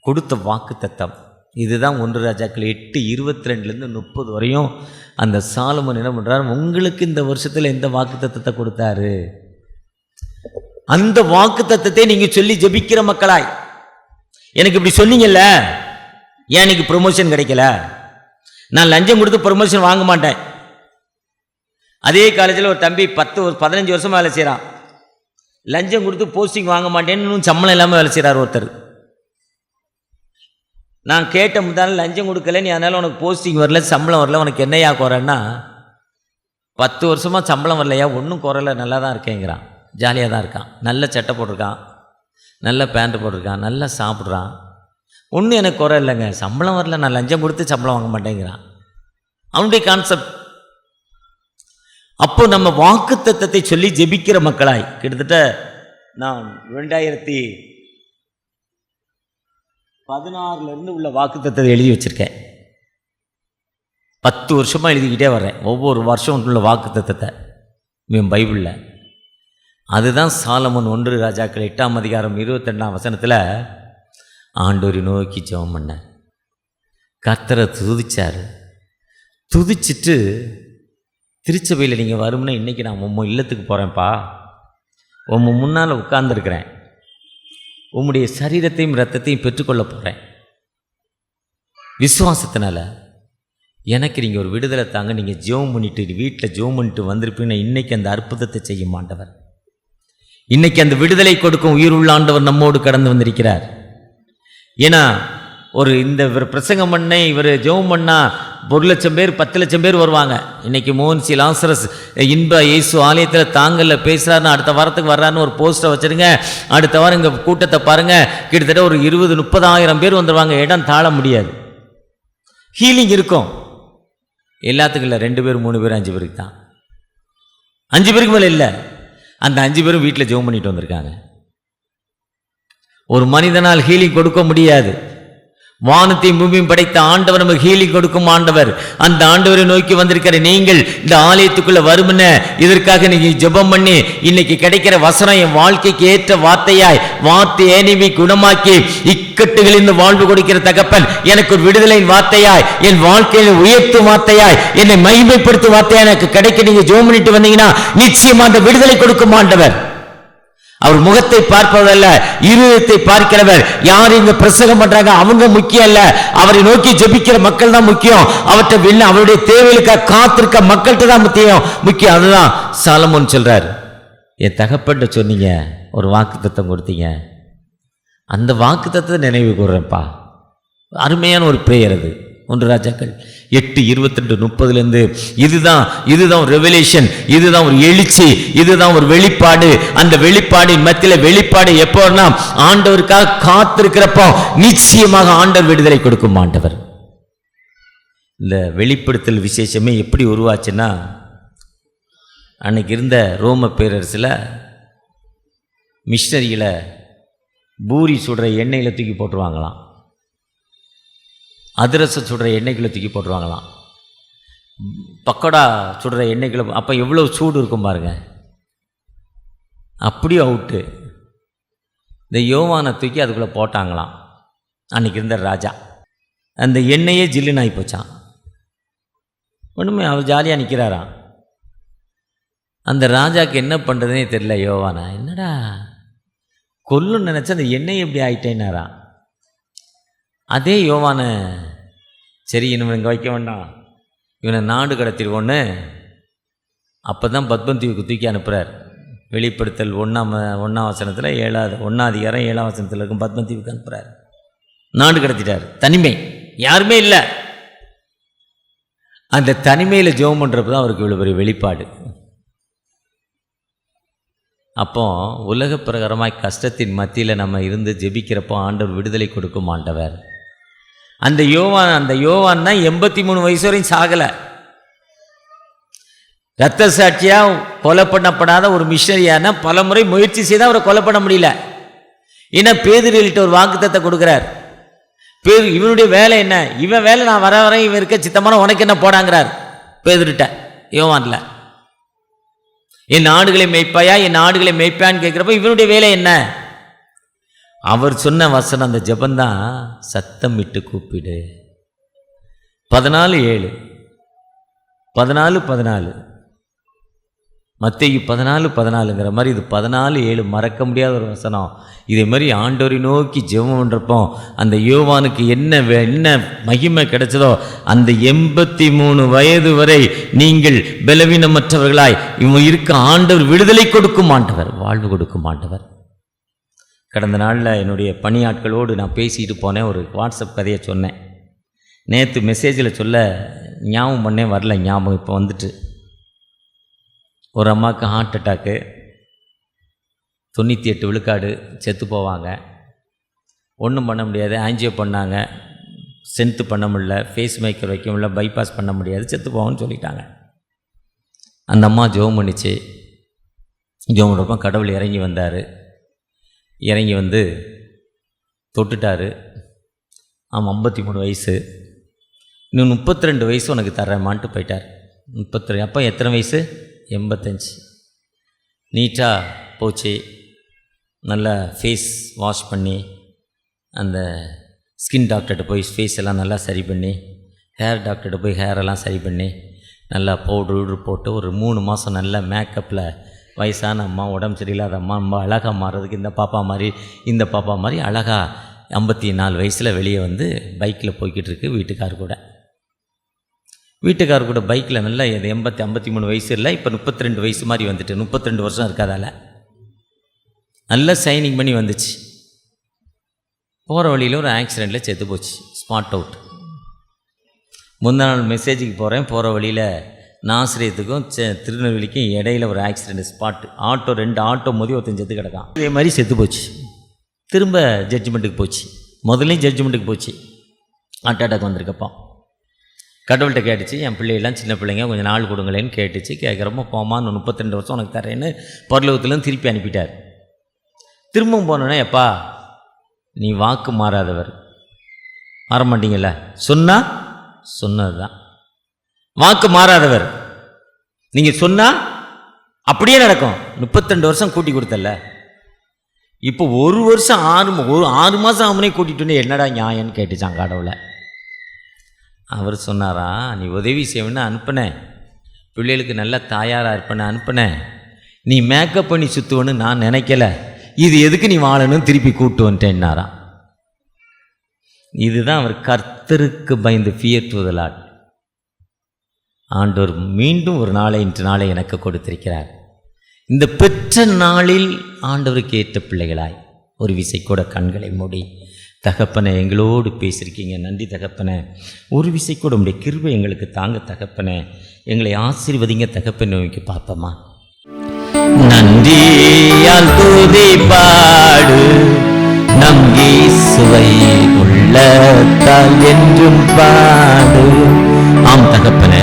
கொடுத்த வாக்கு தத்தம். இதுதான் 1 ராஜாக்கள் 8:22 30 வரையும் அந்த சாலமோன் என்ன பண்ணுறாரு, உங்களுக்கு இந்த வருஷத்தில் எந்த வாக்கு தத்தத்தை கொடுத்தாரு, அந்த வாக்கு தத்தத்தை நீங்கள் சொல்லி ஜெபிக்கிற மக்களாய், எனக்கு இப்படி சொன்னீங்கல்ல, ஏன் எனக்கு ப்ரொமோஷன் கிடைக்கல, நான் லஞ்சம் கொடுத்து ப்ரொமோஷன் வாங்க மாட்டேன். அதே காலேஜில் ஒரு தம்பி 15 வருஷமாக வேலை செய்கிறான். லஞ்சம் கொடுத்து போஸ்டிங் வாங்க மாட்டேன்னு சம்பளம் இல்லாமல் வேலை செய்கிறார் ஒருத்தர். நான் கேட்ட முந்தான லஞ்சம் கொடுக்கல, நீ அதனால் உனக்கு போஸ்டிங் வரல, சம்பளம் வரல, உனக்கு என்னையா குறைன்னா, 10 வருஷமாக சம்பளம் வரலையா, ஒன்றும் குறைல, நல்லா தான் இருக்கேங்கிறான். ஜாலியாக தான் இருக்கான், நல்ல சட்டை போட்டிருக்கான், நல்ல பேண்ட்டு போட்டிருக்கான், நல்லா சாப்பிட்றான், ஒன்றும் எனக்கு குறை இல்லைங்க, சம்பளம் வரல, நான் லஞ்சம் கொடுத்து சம்பளம் வாங்க மாட்டேங்கிறான். அவனுடைய கான்செப்ட். அப்போ நம்ம வாக்குத்தத்தத்தை சொல்லி ஜெபிக்கிற மக்களாய், கிட்டத்தட்ட நான் 2016 உள்ள வாக்குத்தத்தத்தை எழுதி வச்சுருக்கேன். 10 வருஷமாக எழுதிக்கிட்டே வர்றேன், ஒவ்வொரு வருஷம் உள்ள வாக்குத்தத்தத்தை என் பைபிளில். அதுதான் சாலமோன் 1 ராஜாக்கள் 8ஆம் அதிகாரம் 22ஆம் வசனத்தில் ஆண்டவரை நோக்கி ஜெபம் பண்ணார், கர்த்தரை துதிச்சார். துதிச்சிட்டு திருச்சபையில் நீங்கள் வரும்னா இன்றைக்கி நான் உம்ம இல்லத்துக்கு போகிறேன்ப்பா, உம்ம முன்னால் உட்கார்ந்துருக்கிறேன், உம்முடைய சரீரத்தையும் இரத்தத்தையும் பெற்றுக்கொள்ள போகிறேன். விசுவாசத்தினால எனக்கு நீங்கள் ஒரு விடுதலை தாங்க, நீங்கள் ஜெபம் பண்ணிட்டு வீட்டில் ஜெபம் பண்ணிட்டு வந்திருப்பீங்கன்னா இன்றைக்கி அந்த அற்புதத்தை செய்யும் ஆண்டவர். இன்றைக்கி அந்த விடுதலை கொடுக்கும் உயிருள்ள ஆண்டவர் நம்மோடு கடந்து வந்திருக்கிறார். ஏன்னா இந்த இவர் பிரசங்கம் பண்ண இவர் ஜெபம் பண்ணால் 1,00,000 பேர் 10,00,000 பேர் வருவாங்க. இன்றைக்கி மோகன்சி லாசரஸ் இன்ப இயேசு ஆலயத்தில் தாங்கல்ல பேசுகிறாருன்னு அடுத்த வாரத்துக்கு வர்றாருன்னு ஒரு போஸ்டரை வச்சுருங்க. அடுத்த வாரம் இங்கே கூட்டத்தை பாருங்கள், கிட்டத்தட்ட ஒரு 20,000-30,000 பேர் வந்துடுவாங்க. இடம் தாழ முடியாது. ஹீலிங் இருக்கும் எல்லாத்துக்கும் இல்லை, 2 பேர் 3 பேர் 5 பேருக்கு தான். 5 பேருக்கு மேலே இல்லை. அந்த 5 பேரும் வீட்டில் ஜெபம் பண்ணிட்டு வந்திருக்காங்க. ஒரு மனிதனால் ஹீலிங் கொடுக்க முடியாது. வானத்தையும் பூமியும் படைத்த ஆண்டவர் நமக்கு ஹீலிங் கொடுக்கும் ஆண்டவர். அந்த ஆண்டவரை நோக்கி வந்திருக்கிற நீங்கள் இந்த ஆலயத்துக்குள்ள வருமுன்ன இதற்காக நீங்க ஜெபம் பண்ணி இன்னைக்கு கிடைக்கிற வசனம் என் வாழ்க்கைக்கு ஏற்ற வார்த்தையாய் வார்த்தையை நீ குணமாக்கி இக்கட்டுகளில் இந்த வாழ்வு கொடுக்கிற தகப்பன் எனக்கு ஒரு விடுதலையின் வார்த்தையாய் என் வாழ்க்கையில் உயர்த்தும் வார்த்தையாய் என்னை மகிமைப்படுத்தும் வார்த்தையாய் எனக்கு கிடைக்க நீங்க ஜெபம் பண்ணிட்டு வந்தீங்கன்னா நிச்சயமா அந்த விடுதலை கொடுக்கும் ஆண்டவர். அவர் முகத்தை பார்ப்பதல்ல, இருதயத்தை பார்க்கிறவர். யார் இங்க பிரசங்கம் பண்றாங்க அவங்க முக்கியம் அல்ல, அவரை நோக்கி ஜெபிக்கிற மக்கள் தான் முக்கியம். அவருடைய தேவைகளுக்காக காத்திருக்க மக்கள்கிட்ட தான் முக்கியம். அதுதான் சாலமோன் சொல்றாரு, என் தகப்பன்ட்ட சொன்னீங்க, ஒரு வாக்குத்தத்தம் கொடுத்தீங்க, அந்த வாக்குத்தத்தத்தை நினைவு கூர்றேன்ப்பா. அருமையான ஒரு பிரேயர் அது. 1 ராஜாக்கள் 8:22-30 இதுதான் ஒரு ரெவலேஷன், இதுதான் ஒரு எழுச்சி, இதுதான் ஒரு வெளிப்பாடு. அந்த வெளிப்பாடின் மத்தியில் வெளிப்பாடு எப்போனா ஆண்டவருக்காக காத்திருக்கிறப்போ நிச்சயமாக ஆண்டவர் விடுதலை கொடுக்கும் ஆண்டவர். இந்த வெளிப்படுத்தல் விசேஷமே எப்படி உருவாச்சுன்னா, அன்னைக்கு இருந்த ரோம பேரரசில் மிஷனரிகளை பூரி சுடுற எண்ணெயில் தூக்கி போட்டுருவாங்களாம், அதிரசம் சுடுற எண்ணெய்களை தூக்கி போட்டுருவாங்களாம், பக்கோடா சுடுற எண்ணெய்களை. அப்போ எவ்வளோ சூடு இருக்கும் பாருங்க. அப்படியே அவுட்டு. இந்த யோவானை தூக்கி அதுக்குள்ளே போட்டாங்களாம் அன்றைக்கி இருந்த ராஜா. அந்த எண்ணெயே ஜில்லுன்னு ஆகி போச்சான். ஒன்றுமே அவர் ஜாலியாக நிற்கிறாராம். அந்த ராஜாவுக்கு என்ன பண்ணுறதுனே தெரியல. யோவானா என்னடா கொல்லுன்னு நினச்சா அந்த எண்ணெய் எப்படி ஆகிட்டேன்னாராம். அதே யோவானை சரி இவனை இங்கே வைக்க வேண்டாம், இவனை நாடு கடத்திடுவோன்னு அப்போ தான் பத்மந்தீவுக்கு தூக்கி அனுப்புகிறார். வெளிப்படுத்தல் 1ஆம் வசனத்தில் 1ஆம் அதிகாரம் 7ஆம் வசனத்தில் இருக்கும் பத்மந்தீவுக்கு அனுப்புகிறார். நாடு கடத்திட்டார். தனிமை, யாருமே இல்லை. அந்த தனிமையில் ஜெபம் பண்ணுறப்ப தான் அவருக்கு இவ்வளோ பெரிய வெளிப்பாடு. அப்போ உலக பிரகாரமாய் கஷ்டத்தின் மத்தியில் நம்ம இருந்து ஜெபிக்கிறப்போ ஆண்டவர் விடுதலை கொடுக்கும் ஆண்டவர். அந்த யோவான் தான் 83 வயசு வரையும் சாகலை. இரத்த சாட்சியாக கொலை பண்ணப்படாத ஒரு மிஷனரியான பல முறை முயற்சி செய்தால் அவரை கொலை பண்ண முடியல. ஏன்னா பேதுருவிட்ட ஒரு வாக்குத்தத்தை கொடுக்குறார். இவனுடைய வேலை என்ன? இவன் வேலை நான் வர இவன் இருக்க சித்தமான உனக்கு என்ன போடாங்கிறார் பேதுருட்ட யோவான்ல. என் ஆடுகளை மேய்ப்பாயா, என் ஆடுகளை மேய்ப்பான்னு கேட்குறப்ப இவனுடைய வேலை என்ன? அவர் சொன்ன வசனம் அந்த ஜெபந்தான், சத்தம் விட்டு கூப்பிடு. 14:7 14:14 மத்தேயு 14:14ங்கிற மாதிரி இது 14:7 மறக்க முடியாத ஒரு வசனம். இதே மாதிரி ஆண்டவரை நோக்கி ஜெபம் பண்ணுறப்போ அந்த யோவானுக்கு என்ன மகிமை கிடைச்சதோ அந்த 83 வயது வரை நீங்கள் பலவீனமற்றவர்களாய் இவங்க இருக்க ஆண்டவர் விடுதலை கொடுக்கும் ஆண்டவர், வாழ்வு கொடுக்கும் ஆண்டவர். கடந்த நாளில் என்னுடைய பணியாட்களோடு நான் பேசிட்டு போனேன். ஒரு வாட்ஸ்அப் கதையை சொன்னேன். நேற்று மெசேஜில் சொல்ல ஞாபகம் பண்ணேன், வரல ஞாபகம். இப்போ வந்துட்டு ஒரு அம்மாவுக்கு ஹார்ட் அட்டாக்கு. 98 விழுக்காடு செத்து போவாங்க. ஒன்றும் பண்ண முடியாது. ஆஞ்சியோ பண்ணாங்க, ஸ்ட்ரென்த்து பண்ண முடியல, ஃபேஸ் மேக்கர் வைக்க முடியல, பைபாஸ் பண்ண முடியாது, செத்து போவான்னு சொல்லிட்டாங்க. அந்த அம்மா ஜெபம் பண்ணிச்சு. ஜெபம் பண்ணுறப்ப கடவுள் இறங்கி வந்தார். இறங்கி வந்து தொட்டுட்டார். அவன் 53 வயசு, இன்னும் 32 வயசு உனக்கு தர்றேம்மான்ட்டு போயிட்டார். 32. அப்போ எத்தனை வயசு? 85. நீட்டாக போச்சு. நல்லா ஃபேஸ் வாஷ் பண்ணி, அந்த ஸ்கின் டாக்டர்கிட்ட போய் ஃபேஸ் எல்லாம் நல்லா சரி பண்ணி, ஹேர் டாக்டர்கிட்ட போய் ஹேரெல்லாம் சரி பண்ணி, நல்லா பவுட்ரு போட்டு ஒரு 3 மாதம் நல்ல மேக்கப்பில் வயசான அம்மா, உடம்பு சரியில்லாத அம்மா, ரொம்ப அழகாக மாறுறதுக்கு இந்த பாப்பா மாதிரி அழகாக 54 வயசில் வெளியே வந்து பைக்கில் போய்கிட்டு இருக்கு வீட்டுக்கார் கூட பைக்கில் நல்லா 53 வயசு இல்லை, இப்போ 32 வயசு மாதிரி வந்துட்டு 32 வருஷம் இருக்காதால நல்லா சைனிங் பண்ணி வந்துச்சு. போகிற வழியில் ஒரு ஆக்சிடெண்ட்டில் செத்து போச்சு. Spot out. முந்தா நாள் மெசேஜுக்கு போகிறேன். போகிற வழியில் நாசிரியத்துக்கும் திருநெல்வேலிக்கும் இடையில ஒரு ஆக்சிடெண்ட் ஸ்பாட்டு. 2 ஆட்டோ மோதி ஒருத்தன் செத்து கிடக்கான். இதே மாதிரி செத்து போச்சு. திரும்ப ஜட்ஜ்மெண்ட்டுக்கு போச்சு. முதல்லையும் ஜட்ஜ்மெண்ட்டுக்கு போச்சு. ஹார்ட் அட்டாக் வந்திருக்கப்போ கடவுள்கிட்ட கேட்டுச்சு. என் பிள்ளைகள்லாம் சின்ன பிள்ளைங்க, கொஞ்சம் நாள் கொடுங்களேன்னு கேட்டுச்சு. கேட்குறப்போ போமான்னு 32 வருஷம் உனக்கு தரேன்னு பரலோகத்துலேருந்து திருப்பி அனுப்பிட்டார். திரும்பவும் போனோன்னே, எப்பா நீ வாக்கு மாறாதவர், மாற மாட்டீங்கல்ல, சொன்னது தான் வாக்கு மாறாதவர், நீங்கள் சொன்னால் அப்படியே நடக்கும். 32 வருஷம் கூட்டி கொடுத்தல, இப்போ 1 வருஷம் 6 மாதம் அவனே கூட்டிகிட்டு என்னடா நியாயம்னு கேட்டுச்சான் கடவுளை. அவர் சொன்னாரா, நீ உதவி செய்வேன்னு அனுப்பினேன், பிள்ளைகளுக்கு நல்ல தாயாராக இருப்பேன்னு அனுப்பினேன், நீ மேக்கப் பண்ணி சுற்றுவன்னு நான் நினைக்கல, இது எதுக்கு நீ வாழணும், திருப்பி கூப்பிட்டு வந்துட்டேன்னாராம். இதுதான் அவர் கர்த்தருக்கு பயந்து ஃபியர் டு தி லார்ட். ஆண்டவர் மீண்டும் ஒரு நாளை இன்று நாளை எனக்கு கொடுத்திருக்கிறார். இந்த பெற்ற நாளில் ஆண்டவருக்கு ஏற்ற பிள்ளைகளாய் ஒரு விசை கூட கண்களை மூடி, தகப்பனை எங்களோடு பேசியிருக்கீங்க, நன்றி தகப்பனை, ஒரு விசை கூட உடைய கிருபை எங்களுக்கு தாங்க தகப்பனை, எங்களை ஆசீர்வதிங்க தகப்பனை நோக்கி பார்ப்போமா. நன்றியால் துதி பாடு நம் இயேசுவை உள்ளத்தால் என்றும் பாடு. ஆம் தகப்பனே,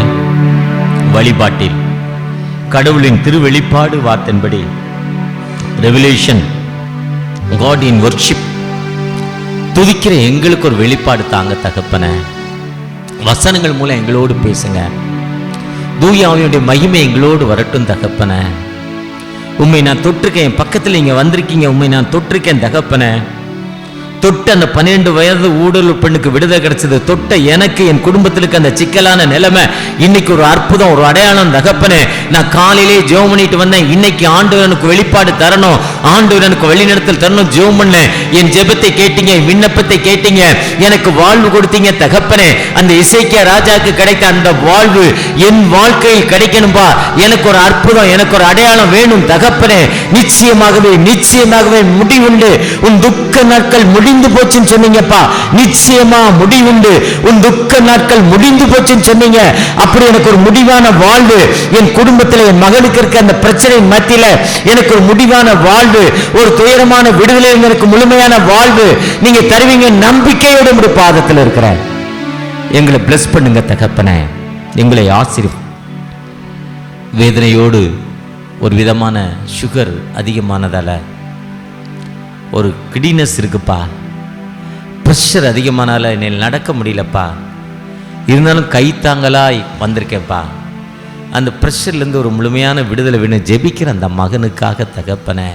வழிபாட்டில் கடவுளின் திருவெளிப்பாடு வார்த்தையின்படி ரெவலேஷன் காட் இன் வர்ஷிப் துதிக்கிற எங்களுக்கு ஒரு வெளிப்பாடு தாங்க தகப்பனே. வசனங்கள் மூலம் எங்களோடு பேசுங்க. தூய ஆவியுடைய மகிமை எங்களோடு வரட்டும் தகப்பனே. உண்மை நான் தொட்டிருக்கேன், என் பக்கத்தில் இங்கே வந்திருக்கீங்க, உண்மை நான் தொட்டிருக்கேன் தகப்பனே. தொட்ட அந்த 12 வயது ஊடல் பெண்ணுக்கு விடுதலை கிடைச்சது, தொட்ட எனக்கு என் குடும்பத்திற்கு அந்த சிக்கலான நிலைமை இன்னைக்கு ஒரு அற்புதம், ஒரு அடையாளம் தகப்பனே. நான் காலையிலே ஜெபம் பண்ணிட்டு வந்தேன், இன்னைக்கு ஆண்டவர் எனக்கு வெளிப்பாடு தரணும், ஆண்டவர் எனக்கு வழிநடத்தல் தரணும் ஜெபம் பண்ணேன். என் ஜெபத்தை கேட்டீங்க, விண்ணப்பத்தை கேட்டீங்க, எனக்கு வாழ்வு கொடுத்தீங்க தகப்பனே. அந்த இசைக்கியா ராஜாவுக்கு கிடைத்த அந்த வாழ்வு என் வாழ்க்கையில் கிடைக்கணும்பா. எனக்கு ஒரு அற்புதம், எனக்கு ஒரு அடையாளம் வேணும் தகப்பனே. நிச்சயமாகவே முடிவுண்டு. உன் துக்க நாட்கள் முடிந்து போச்சுன்னு சொன்னீங்கப்பா, நிச்சயமா முடிவுண்டு. உன் துக்க நாட்கள் முடிந்து போச்சுன்னு சொன்னீங்க. அப்படி எனக்கு ஒரு முடிவான வாழ்வு என் குடும்பத்தில், என் மகளுக்கு இருக்க அந்த பிரச்சனை மத்தியில எனக்கு ஒரு முடிவான வாழ்வு, ஒரு துயரமான விடுதலை, எனக்கு முழுமையான வாழ்வு நீங்க தருவீங்க நம்பிக்கையோடு உங்களுடைய பாதத்தில் இருக்கிறேன். எங்களை பிளஸ் பண்ணுங்க தகப்பனே, எங்களை ஆசீர்வதி. வேதனையோடு ஒரு விதமான சுகர் அதிகமானதால ஒரு கிடினஸ் இருக்குப்பா, ப்ரெஷர் அதிகமானால என்னால் நடக்க முடியலப்பா, இருந்தாலும் கைத்தாங்கலாய் வந்திருக்கேன்ப்பா. அந்த ப்ரெஷர்லேருந்து ஒரு முழுமையான விடுதலை வேணும் ஜெபிக்கிற அந்த மகனுக்காக தகப்பனே.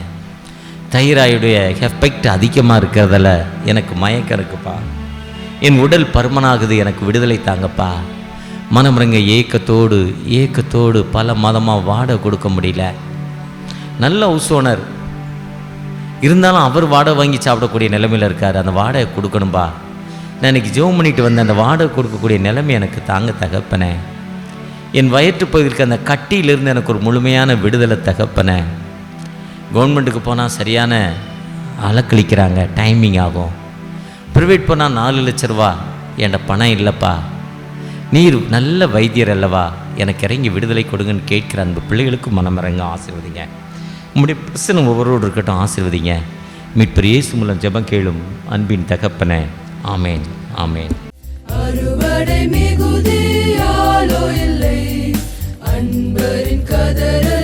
தைராய்டுடைய எஃபெக்ட் அதிகமாக இருக்கிறதால எனக்கு மயக்கம் இருக்குப்பா, என் உடல் பருமனாகுது, எனக்கு விடுதலை தாங்கப்பா. மனமுறங்க ஏக்கத்தோடு பல மாதமாக வாடகை கொடுக்க முடியல. நல்ல ஹவுஸ் ஓனர் இருந்தாலும் அவர் வாடகை வாங்கி சாப்பிடக்கூடிய நிலைமையில் இருக்கார். அந்த வாடகை கொடுக்கணும்பா. நான் இன்றைக்கி ஜெபம் பண்ணிட்டு வந்தேன், அந்த வாடகை கொடுக்கக்கூடிய நிலைமை எனக்கு தாங்க தகப்பனே. என் வயிற்று பகுதிக்கு அந்த கட்டியிலிருந்து எனக்கு ஒரு முழுமையான விடுதலை தகப்பனே. கவர்மெண்ட்டுக்கு போனால் சரியான அலக்களிக்கிறாங்க, டைமிங் ஆகும். ப்ரைவேட் போனால் 4 லட்ச ரூபா, என்கிட்ட பணம் இல்லைப்பா, நீர் நல்ல வைத்தியர் அல்லவா, எனக்கு இறங்கி விடுதலை கொடுங்கன்னு கேட்குற அந்த பிள்ளைகளுக்கு மனமிறங்க ஆசீர்வதிங்க. உம்முடைய பிரசனம் ஒவ்வொருவரோடு இருக்கட்டும். ஆசீர்வதிங்க. மீட்பர் இயேசு மூலம் ஜெபம் கேளும் அன்பின் தகப்பனே. ஆமேன், ஆமேன். அறுவடை மிகுதியாலோ இல்லை, அன்பரின் கதற